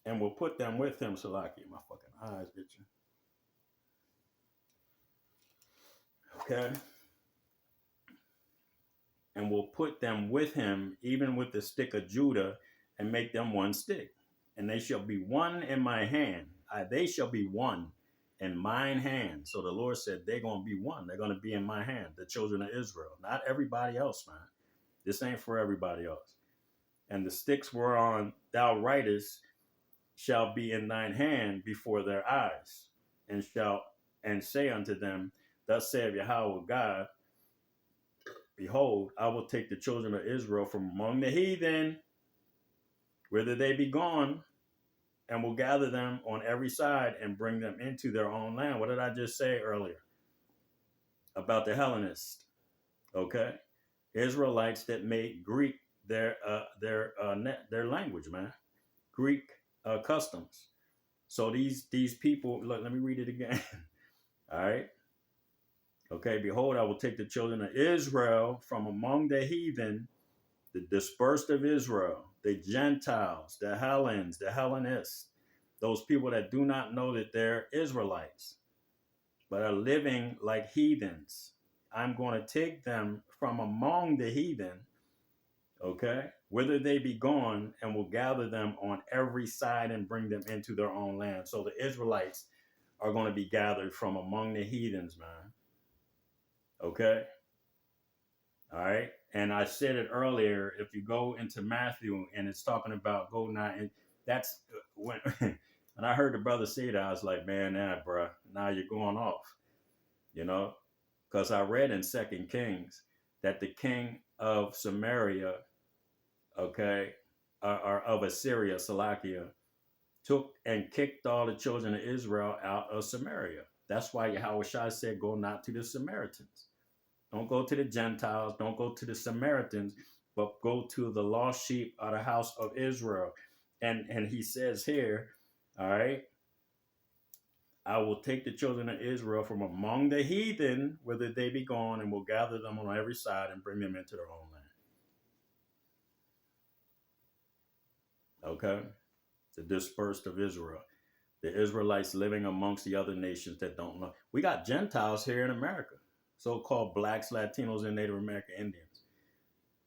with him. Salaki, my fucking eyes itching. Okay. And will put them with him, even with the stick of Judah, and make them one stick. And they shall be one in my hand. They shall be one in mine hand. So the Lord said they're going to be one. They're going to be in my hand, the children of Israel. Not everybody else, man. This ain't for everybody else. And the sticks whereon thou writest shall be in thine hand before their eyes, and say unto them, thus saith Yahweh God, behold, I will take the children of Israel from among the heathen, whither they be gone, and will gather them on every side and bring them into their own land. What did I just say earlier about the Hellenists? Okay, Israelites that made Greek their language, man, Greek customs. So these people, look, let me read it again. All right. Okay, behold, I will take the children of Israel from among the heathen, the dispersed of Israel, the Gentiles, the Hellenes, the Hellenists, those people that do not know that they're Israelites, but are living like heathens. I'm going to take them from among the heathen, okay, whither they be gone, and will gather them on every side and bring them into their own land. So the Israelites are going to be gathered from among the heathens, man. Okay. All right. And I said it earlier, if you go into Matthew and it's talking about go not, and that's when and I heard the brother say that, I was like, man, bro, now you're going off, because I read in Second Kings that the king of Samaria, okay, or of Assyria, Salakia, took and kicked all the children of Israel out of Samaria. That's why Yahweh Shai said, go not to the Samaritans. Don't go to the Gentiles. Don't go to the Samaritans, but go to the lost sheep of the house of Israel. And he says here, all right, I will take the children of Israel from among the heathen, whither they be gone, and will gather them on every side and bring them into their own land. Okay? The dispersed of Israel. The Israelites living amongst the other nations that don't know. We got Gentiles here in America. So-called blacks, Latinos, and Native American Indians.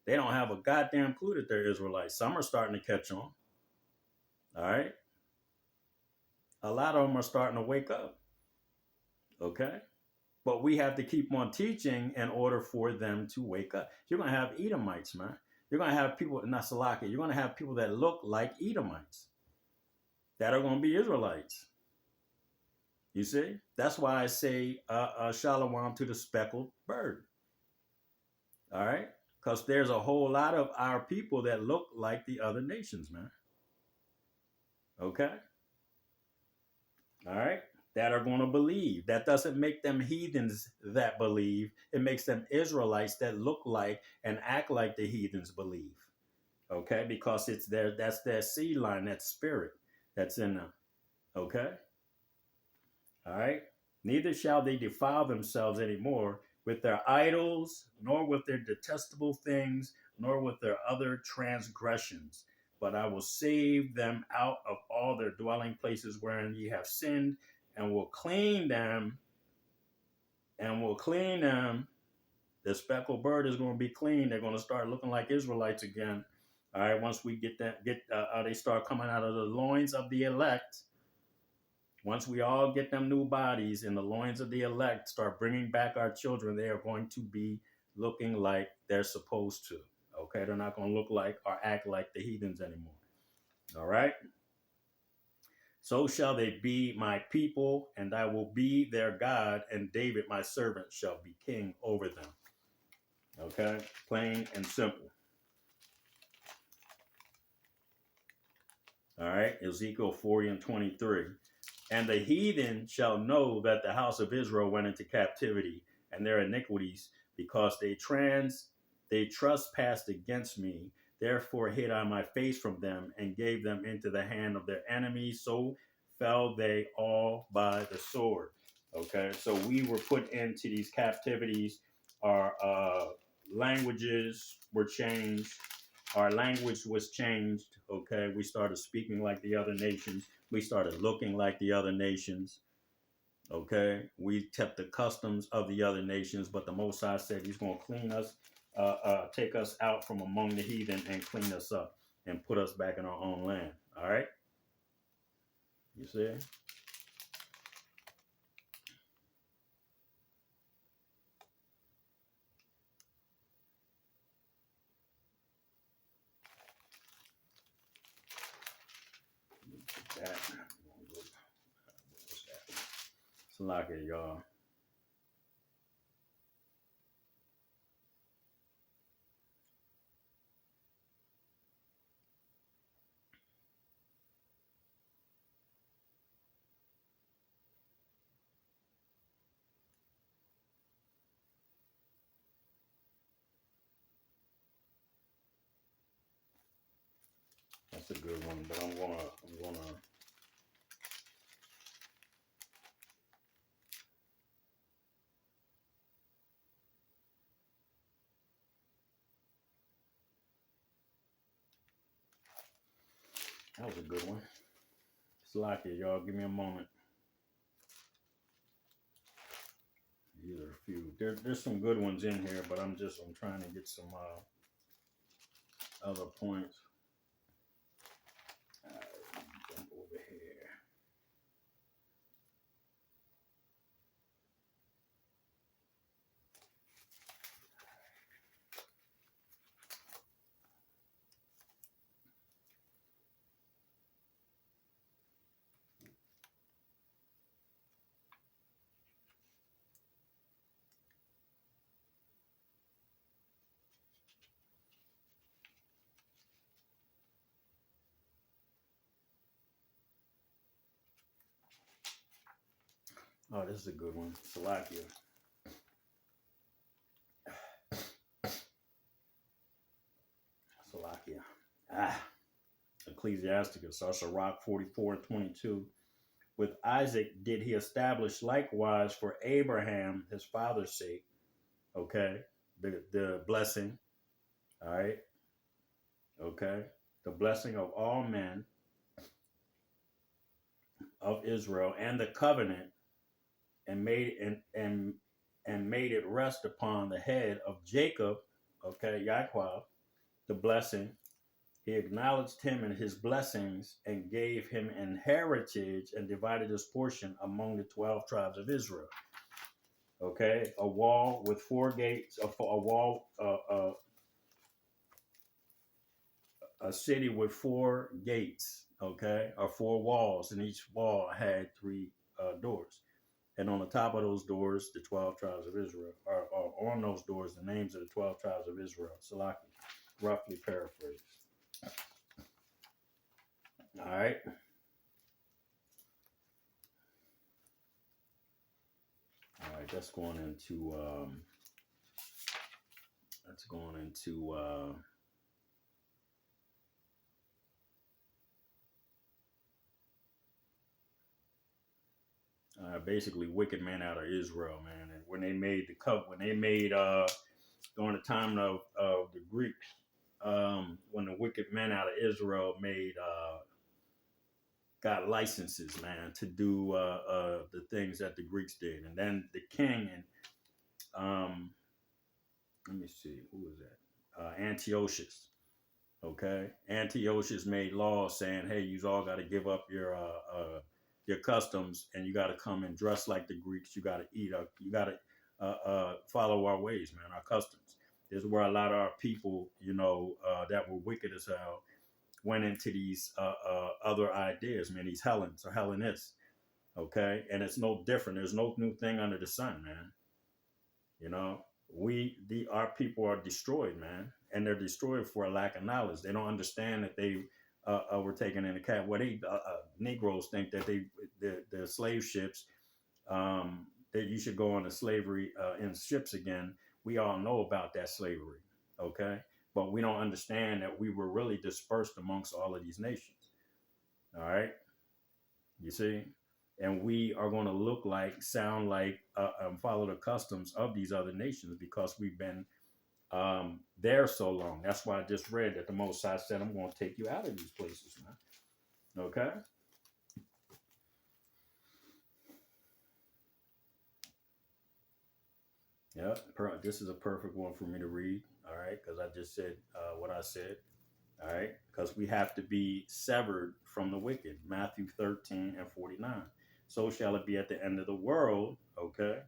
They don't have a goddamn clue that they're Israelites. Some are starting to catch on. All right. A lot of them are starting to wake up. Okay. But we have to keep on teaching in order for them to wake up. You're going to have Edomites, man. You're going to have people, not Salaki, you're going to have people that look like Edomites that are going to be Israelites. You see? That's why I say shalom to the speckled bird. All right? Because there's a whole lot of our people that look like the other nations, man. Okay? All right? That are going to believe. That doesn't make them heathens that believe. It makes them Israelites that look like and act like the heathens believe. Okay? Because it's that's their seed line, that spirit that's in them. Okay? All right? Neither shall they defile themselves anymore with their idols, nor with their detestable things, nor with their other transgressions. But I will save them out of all their dwelling places wherein ye have sinned, and will clean them, The speckled bird is going to be clean. They're going to start looking like Israelites again. All right, once we they start coming out of the loins of the elect. Once we all get them new bodies in the loins of the elect, start bringing back our children, they are going to be looking like they're supposed to. Okay, they're not going to look like or act like the heathens anymore. All right. So shall they be my people, and I will be their God, and David, my servant, shall be king over them. Okay, plain and simple. All right, Ezekiel 40 and 23. And the heathen shall know that the house of Israel went into captivity, and their iniquities, because they trespassed against me. Therefore hid I my face from them, and gave them into the hand of their enemies. So fell they all by the sword. Okay, so we were put into these captivities. Our languages were changed. Our language was changed. Okay, we started speaking like the other nations. We started looking like the other nations. Okay, we kept the customs of the other nations, but the Most High said He's going to clean us, take us out from among the heathen and clean us up and put us back in our own land. All right, you see? That. It's like it, y'all. That's a good one, but I'm gonna. That was a good one. It's like it, y'all. Give me a moment. These are a few. There's some good ones in here, but I'm trying to get some other points. Jump over here. Oh, this is a good one. Salakia. Ecclesiasticus, Sirach 44 and 22. With Isaac did he establish likewise for Abraham, his father's sake. Okay. The blessing. All right. Okay. The blessing of all men of Israel and the covenant, and made it rest upon the head of Jacob. Okay. Yaakov, the blessing. He acknowledged him and his blessings and gave him an heritage and divided his portion among the 12 tribes of Israel. Okay, a wall with four gates, a city with four gates. Okay, or four walls, and each wall had three doors. And on the top of those doors, the 12 tribes of Israel, or on those doors, the names of the 12 tribes of Israel. Salaki, roughly paraphrased. All right. All right, that's going into basically wicked men out of Israel, man. And when they made the covenant, when they made during the time of the Greeks, when the wicked men out of Israel made got licenses, man, to do the things that the Greeks did, and then the king and let me see, who was that? Antiochus. Okay, Antiochus made laws saying, "Hey, you all got to give up your customs, and you got to come and dress like the Greeks. You got to eat. You got to follow our ways, man, our customs." This is where a lot of our people, that were wicked as hell, went into these other ideas, man. These Hellenes or Hellenists. Okay, and it's no different. There's no new thing under the sun, man. Our people are destroyed, man, and they're destroyed for a lack of knowledge. They don't understand that they were taken into captivity. Well, Negroes think that the slave ships, that you should go into slavery in ships again. We all know about that slavery, okay, but we don't understand that we were really dispersed amongst all of these nations. All right, you see. And we are going to look like, sound like, follow the customs of these other nations because we've been there so long. That's why I just read that the Most High said, "I'm going to take you out of these places, man." Okay. Yeah. This is a perfect one for me to read. All right, because I just said what I said. All right, because we have to be severed from the wicked. Matthew 13:49. So shall it be at the end of the world. Okay.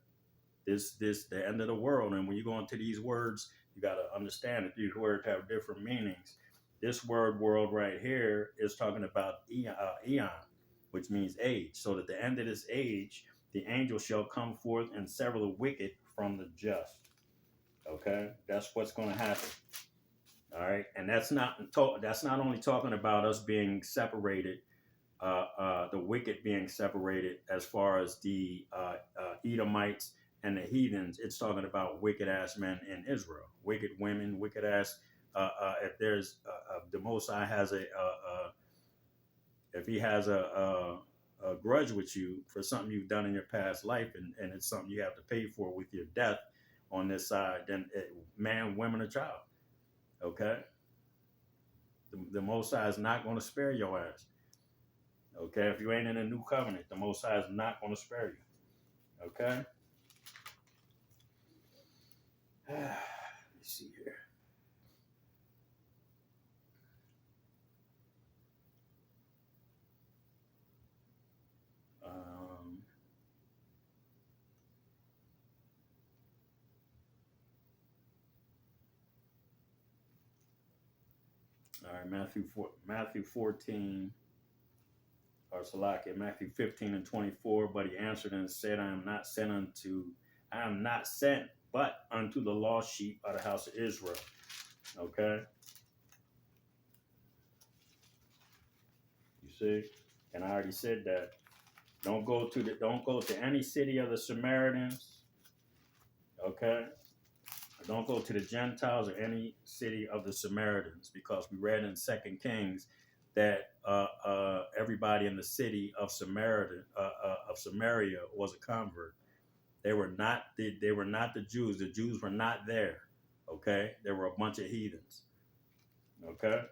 This the end of the world. And when you go into these words, you got to understand that these words have different meanings. This word "world" right here is talking about eon, which means age. So that the end of this age, the angel shall come forth and sever the wicked from the just. Okay, that's what's going to happen. All right, and that's not only talking about us being separated, the wicked being separated as far as the Edomites and the heathens. It's talking about wicked ass men in Israel, wicked women, wicked ass. If there's the Most High has if he has a grudge with you for something you've done in your past life, and it's something you have to pay for with your death on this side, then man, women, or child. Okay, the Most High is not going to spare your ass. Okay, if you ain't in a new covenant, the Most High is not going to spare you. Okay. Let me see here. All right, Matthew 14, or Salakia, Matthew 15:24. But he answered and said, I am not sent but unto the lost sheep of the house of Israel. Okay. You see? And I already said that. Don't go to any city of the Samaritans. Okay. Don't go to the Gentiles or any city of the Samaritans, because we read in 2 Kings that everybody in the city of Samaria was a convert. They were not the Jews. The Jews were not there. Okay, there were a bunch of heathens. Okay.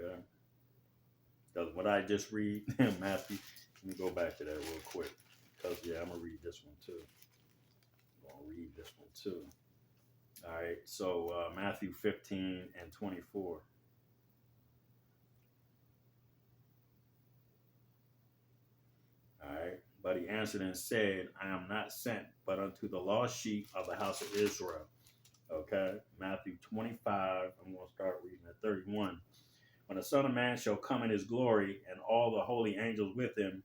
Okay. Does what I just read, Matthew? Let me go back to that real quick. Because, yeah, I'm going to read this one too. I'm going to read this one too. All right. So, Matthew 15 and 24. All right. But he answered and said, I am not sent but unto the lost sheep of the house of Israel. Okay. Matthew 25. I'm going to start reading at 31. When the Son of Man shall come in his glory, and all the holy angels with him,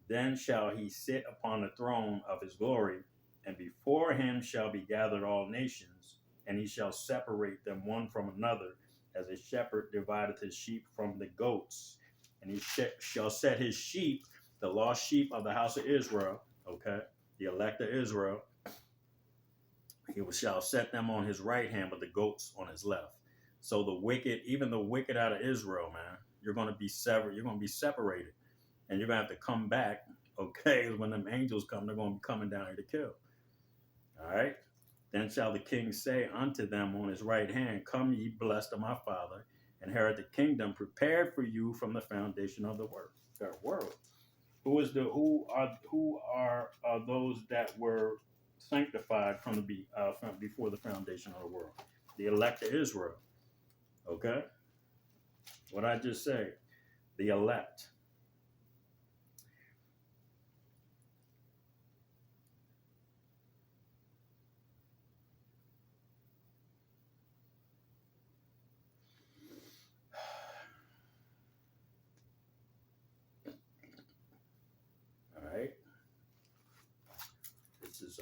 then shall he sit upon the throne of his glory, and before him shall be gathered all nations, and he shall separate them one from another, as a shepherd divideth his sheep from the goats. And he shall set his sheep, the lost sheep of the house of Israel, okay, the elect of Israel, he shall set them on his right hand, but the goats on his left. So the wicked, even the wicked out of Israel, man, you're going to be severed. You're going to be separated, and you're going to have to come back. Okay, when them angels come, they're going to be coming down here to kill. All right. Then shall the king say unto them on his right hand, Come ye blessed of my Father, inherit the kingdom prepared for you from the foundation of the world. Who are those that were sanctified from before the foundation of the world? The elect of Israel. Okay? What I just say? The elect. All right. This is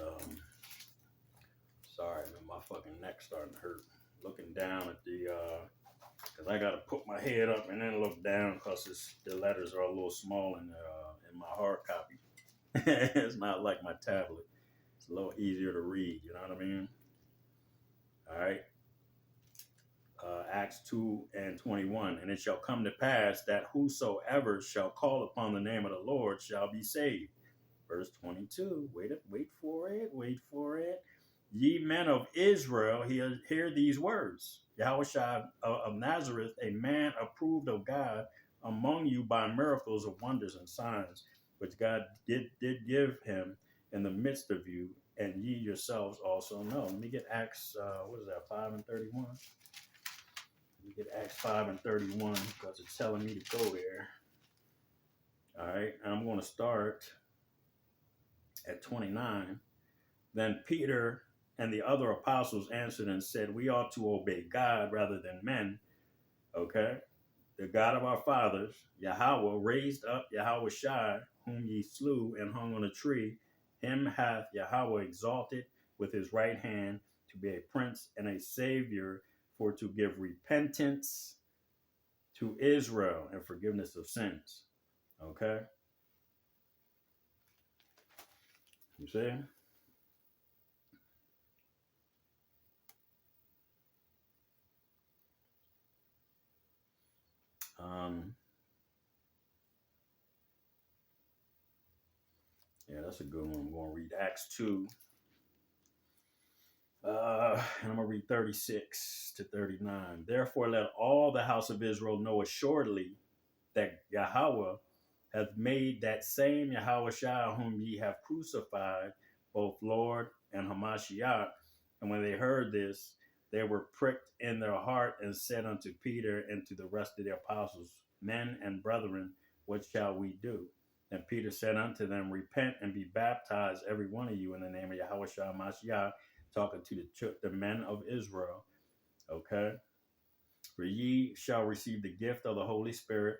sorry, man, my fucking neck starting to hurt. Looking down at the because I gotta put my head up and then look down because the letters are a little small in my hard copy. It's not like my tablet. It's a little easier to read. You know what I mean? All right. Acts 2 and 21. And it shall come to pass that whosoever shall call upon the name of the Lord shall be saved. Verse 22. Wait for it. Wait for it. Ye men of Israel, hear these words. Yahushua of Nazareth, a man approved of God among you by miracles of wonders and signs, which God did give him in the midst of you, and ye yourselves also know. Let me get Acts, 5 and 31? Let me get Acts 5 and 31 because it's telling me to go there. All right, and I'm going to start at 29. Then Peter and the other apostles answered and said, We ought to obey God rather than men. Okay. The God of our fathers, Yahweh, raised up Yahushua, whom ye slew and hung on a tree. Him hath Yahweh exalted with his right hand to be a prince and a savior, for to give repentance to Israel and forgiveness of sins. Okay. You see? Yeah, that's a good one. I'm going to read Acts 2. And I'm going to read 36 to 39. Therefore, let all the house of Israel know assuredly that Yahweh hath made that same Yahushua whom ye have crucified, both Lord and Hamashiach. And when they heard this, they were pricked in their heart and said unto Peter and to the rest of the apostles, Men and brethren, what shall we do? And Peter said unto them, Repent and be baptized, every one of you, in the name of Yahushua Hamashiach, talking to the men of Israel. Okay? For ye shall receive the gift of the Holy Spirit,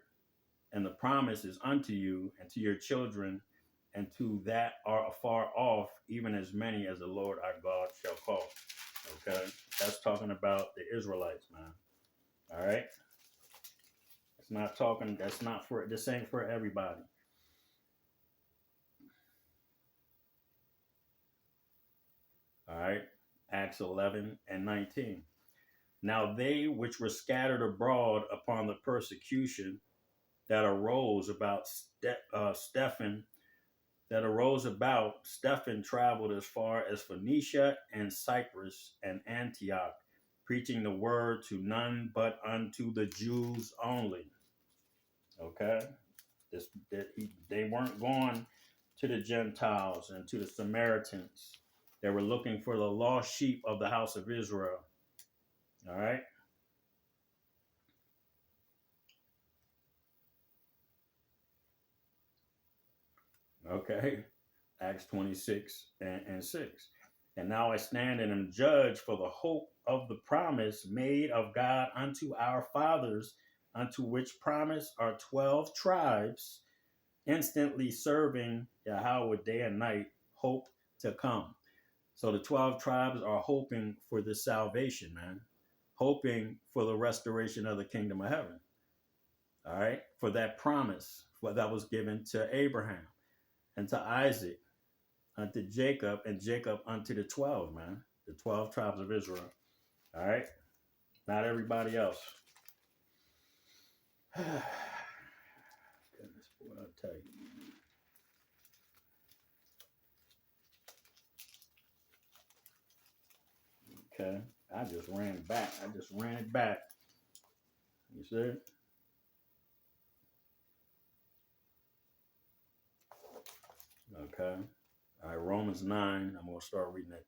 and the promise is unto you and to your children and to that are afar off, even as many as the Lord our God shall call. Okay? That's talking about the Israelites, man. All right? It's not talking, this ain't for everybody. All right? Acts 11 and 19. Now they which were scattered abroad upon the persecution that arose about Stephen, Stephen traveled as far as Phoenicia and Cyprus and Antioch, preaching the word to none but unto the Jews only. Okay, they weren't going to the Gentiles and to the Samaritans. They were looking for the lost sheep of the house of Israel. All right. Okay. Acts 26 and 6. And now I stand and am judged for the hope of the promise made of God unto our fathers, unto which promise are 12 tribes, instantly serving Yahweh day and night, hope to come. So the 12 tribes are hoping for this salvation, man, hoping for the restoration of the kingdom of heaven. All right, for that promise that was given to Abraham and to Isaac, unto Jacob, and Jacob unto the 12, man, the 12 tribes of Israel. All right, not everybody else. Goodness, boy, I'll tell you. Okay, I just ran it back. You see? Okay. All right, Romans 9, I'm going to start reading at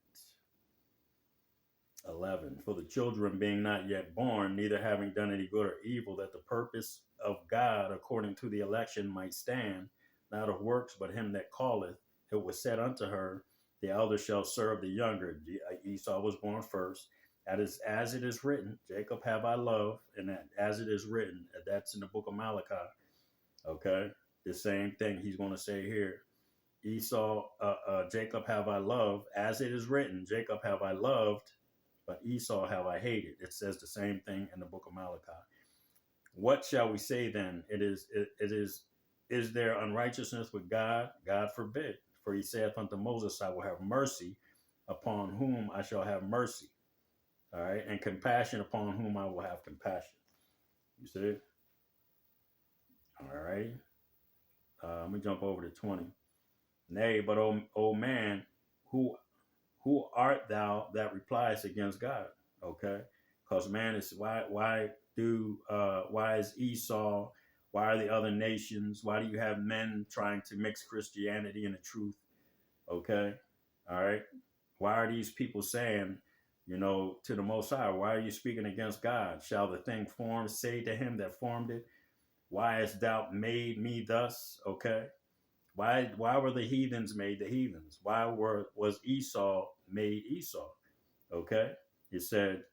11. For the children being not yet born, neither having done any good or evil, that the purpose of God according to the election might stand, not of works, but him that calleth, it was said unto her, the elder shall serve the younger. Esau was born first. That is as it is written, Jacob have I loved, and that as it is written, that's in the book of Malachi. Okay, the same thing he's going to say here. Esau, Jacob have I loved, as it is written, Jacob have I loved, but Esau have I hated. It says the same thing in the book of Malachi. What shall we say then? It is there unrighteousness with God? God forbid. For he saith unto Moses, I will have mercy upon whom I shall have mercy. All right, and compassion upon whom I will have compassion. You see? All right. Let me jump over to 20. Nay, but O man, who art thou that replies against God? Okay, because man is why is Esau? Why are the other nations? Why do you have men trying to mix Christianity and the truth? Okay, all right. Why are these people saying, to the Most High, why are you speaking against God? Shall the thing formed say to him that formed it, why hast thou made me thus? Okay. Why were the heathens made the heathens? Why was Esau made Esau? Okay. It said,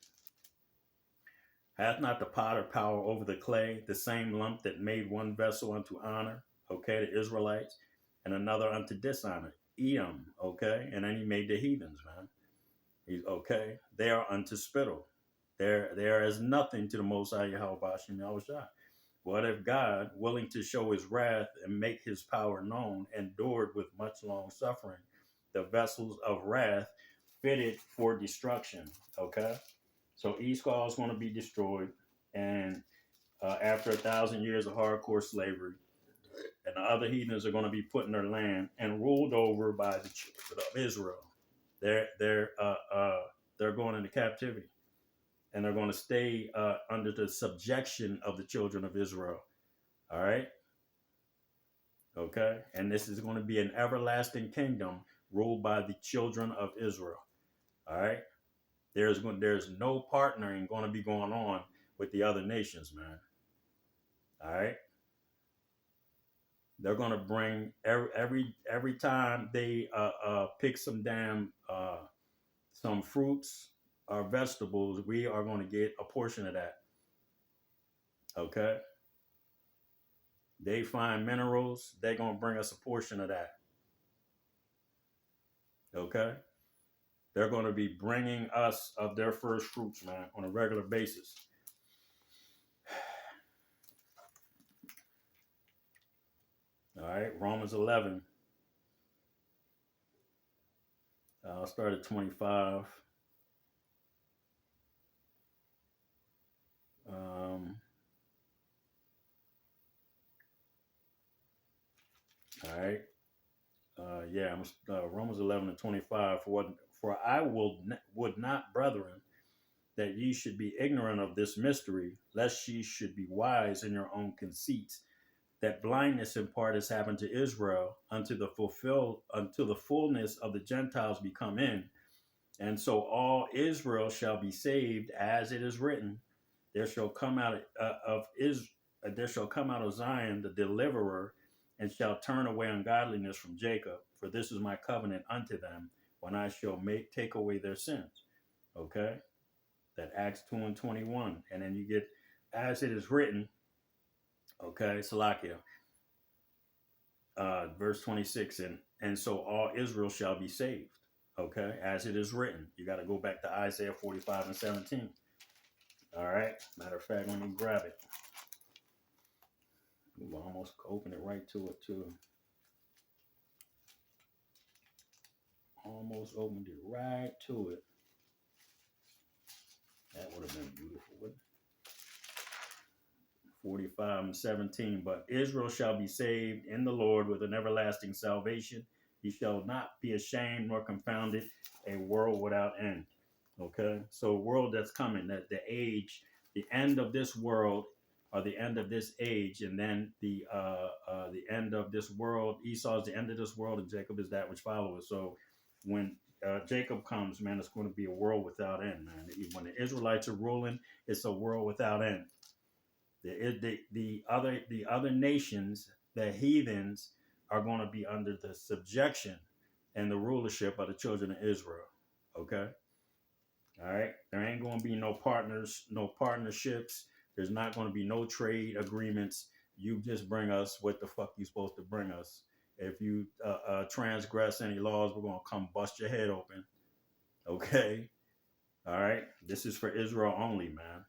hath not the potter power over the clay, the same lump that made one vessel unto honor, okay, the Israelites, and another unto dishonor, Edom, okay, and then he made the heathens, man. He's okay. They are unto spittle. There is nothing to the Most High Yahweh Bashim Yahushua. What if God, willing to show his wrath and make his power known, endured with much long suffering the vessels of wrath fitted for destruction? Okay, so Esau is going to be destroyed, and after 1,000 years of hardcore slavery, and the other heathens are going to be put in their land and ruled over by the children of Israel. They're going into captivity, and they're going to stay under the subjection of the children of Israel. All right. Okay. And this is going to be an everlasting kingdom ruled by the children of Israel. All right. There's no partnering going to be going on with the other nations, man. All right. They're going to bring every time they pick some some fruits or vegetables, we are going to get a portion of that. Okay. They find minerals, they're going to bring us a portion of that. Okay. They're going to be bringing us of their first fruits, man, on a regular basis. All right. Romans 11. I'll start at 25. All right. Romans 11 and 25. For I would not, brethren, that ye should be ignorant of this mystery, lest ye should be wise in your own conceits, that blindness in part has happened to Israel until the fullness of the Gentiles be come in. And so all Israel shall be saved, as it is written, there shall come out there shall come out of Zion the deliverer, and shall turn away ungodliness from Jacob. For this is my covenant unto them, when I shall take away their sins. Okay, that Acts 2:21, and then you get as it is written. Okay, Salakia, verse 26, and so all Israel shall be saved. Okay, as it is written. You got to go back to Isaiah 45:17. All right. Matter of fact, let me grab it. We'll almost open it right to it too. Almost opened it right to it. That would have been beautiful, wouldn't it? 45:17. But Israel shall be saved in the Lord with an everlasting salvation. He shall not be ashamed nor confounded, a world without end. Okay, so a world that's coming, that the age, the end of this world, or the end of this age, and then the end of this world. Esau is the end of this world, and Jacob is that which follows. So when Jacob comes, man, it's going to be a world without end, man. When the Israelites are ruling, it's a world without end. The other nations, the heathens, are going to be under the subjection and the rulership of the children of Israel. Okay. All right. There ain't going to be no partners, no partnerships. There's not going to be no trade agreements. You just bring us what the fuck you supposed to bring us. If you transgress any laws, we're going to come bust your head open. Okay. All right. This is for Israel only, man.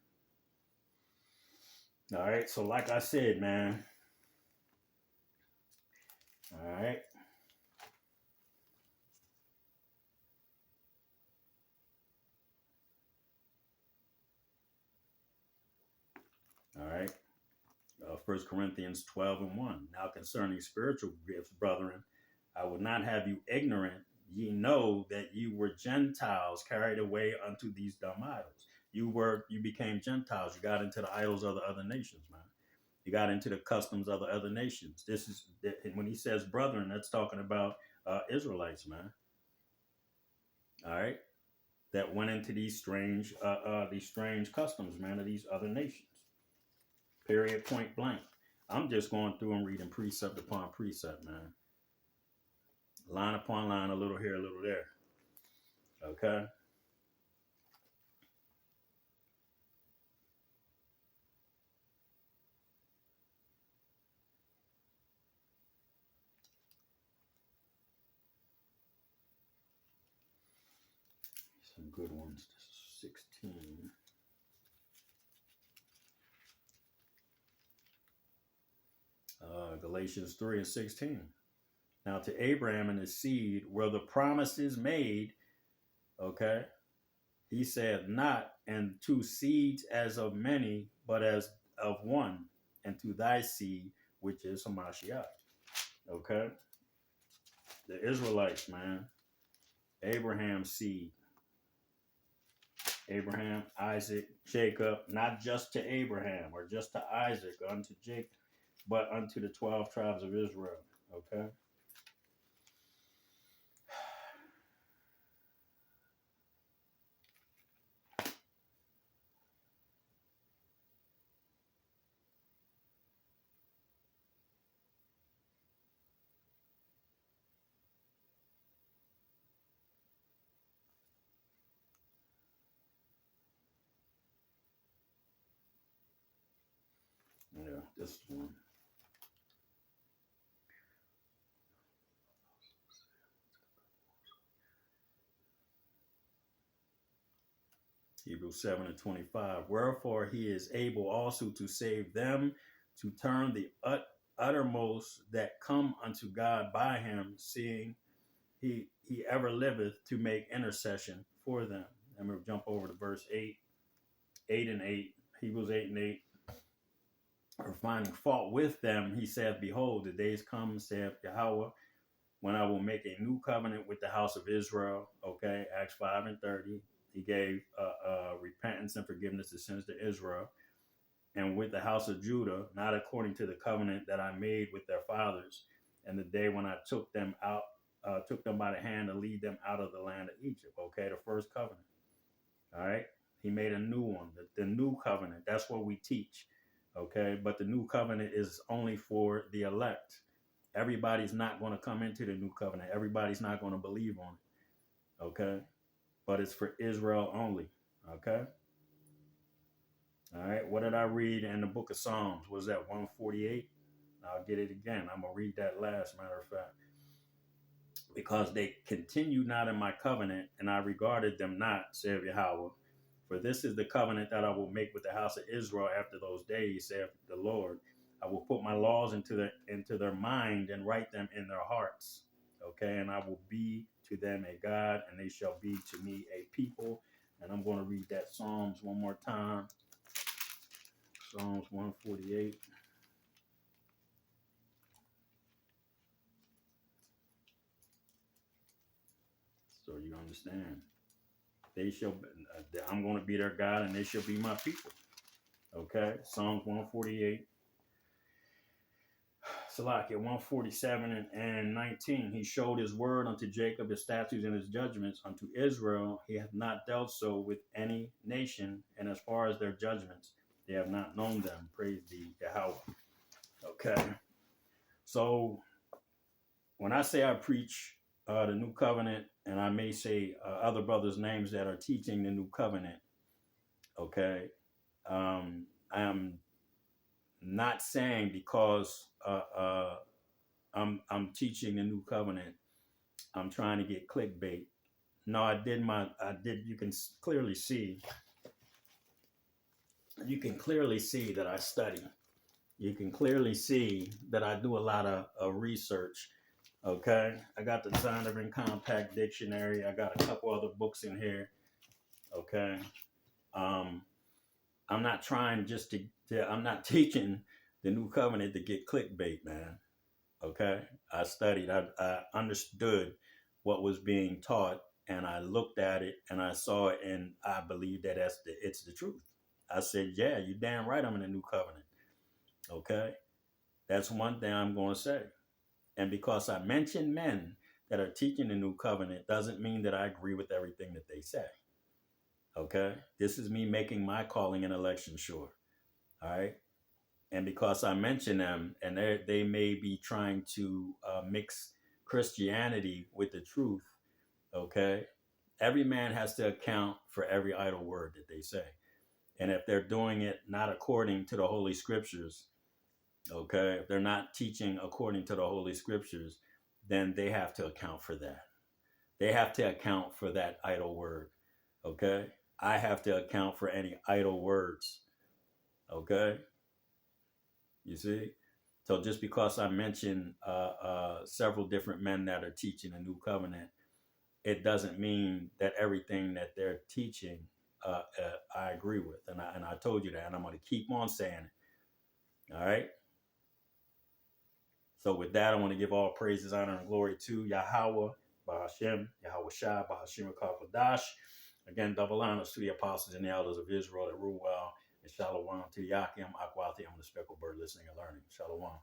All right. So like I said, man. All right. All right. 1 Corinthians 12:1. Now concerning spiritual gifts, brethren, I would not have you ignorant. Ye know that you were Gentiles carried away unto these dumb idols. You became Gentiles. You got into the idols of the other nations, man. You got into the customs of the other nations. This is when he says brethren, that's talking about Israelites, man. All right, that went into these strange customs, man, of these other nations. Period, point blank. I'm just going through and reading precept upon precept, man. Line upon line, a little here, a little there. Okay. Some good ones. This is 16. Galatians 3:16. Now to Abraham and his seed were the promises made. Okay. He said, not and to seeds as of many, but as of one, and to thy seed, which is Hamashiach. Okay. The Israelites, man. Abraham's seed. Abraham, Isaac, Jacob, not just to Abraham or just to Isaac, unto Jacob, but unto the 12 tribes of Israel. Okay. Yeah, this one. Hebrews 7:25. Wherefore he is able also to save them, to turn the uttermost that come unto God by him, seeing he ever liveth to make intercession for them. I'm going to jump over to verse 8 and 8. Hebrews 8 and 8. Or finding fault with them, he saith, behold, the days come, saith Yahweh, when I will make a new covenant with the house of Israel. Okay, Acts 5:30. He gave repentance and forgiveness of sins to Israel and with the house of Judah, not according to the covenant that I made with their fathers, and the day when I took them out, took them by the hand to lead them out of the land of Egypt. Okay, the first covenant. All right, he made a new one, the new covenant. That's what we teach. Okay, but the new covenant is only for the elect. Everybody's not going to come into the new covenant. Everybody's not going to believe on it. Okay, but it's for Israel only. Okay. All right. What did I read in the book of Psalms? Was that 148? I'll get it again. I'm going to read that last, matter of fact. Because they continue not in my covenant, and I regarded them not, saith Yahweh. For this is the covenant that I will make with the house of Israel after those days, saith the Lord. I will put my laws into their mind and write them in their hearts. Okay, and I will be to them a God, and they shall be to me a people. And I'm going to read that Psalms one more time. Psalms 148. So you understand. They shall. I'm going to be their God, and they shall be my people. Okay. Psalms 148. Salakia 147 and 19. He showed his word unto Jacob, his statutes and his judgments. Unto Israel he hath not dealt so with any nation, and as far as their judgments, they have not known them. Praise be Yahweh. Okay. So when I say I preach the new covenant, and I may say other brothers' names that are teaching the new covenant, okay, I am not saying because I'm teaching the new covenant, I'm trying to get clickbait. No, I did. You can clearly see. You can clearly see that I study. You can clearly see that I do a lot of research. Okay, I got the Zondervan Compact Dictionary. I got a couple other books in here. Okay, I'm not trying just to I'm not teaching the new covenant to get clickbait, man. Okay, I studied. I understood what was being taught, and I looked at it, and I saw it, and I believe that it's the truth. I said, yeah, you damn right. I'm in the new covenant. Okay, that's one thing I'm going to say. And because I mentioned men that are teaching the new covenant doesn't mean that I agree with everything that they say. Okay. This is me making my calling and election sure. All right. And because I mention them and they may be trying to mix Christianity with the truth. Okay. Every man has to account for every idle word that they say. And if they're doing it not according to the Holy Scriptures, okay, if they're not teaching according to the Holy Scriptures, then they have to account for that. They have to account for that idle word. Okay. I have to account for any idle words. Okay. You see? So just because I mentioned several different men that are teaching a new covenant, it doesn't mean that everything that they're teaching I agree with. And I told you that, and I'm going to keep on saying it. All right. So with that, I want to give all praises, honor, and glory to Yahweh, Bahashem, Yahweh Shai, Bahashem Kakadash. Again, double honors to the apostles and the elders of Israel that rule well. And shalom to Yakim, Akwati, I'm the speckled bird listening and learning. Shalom.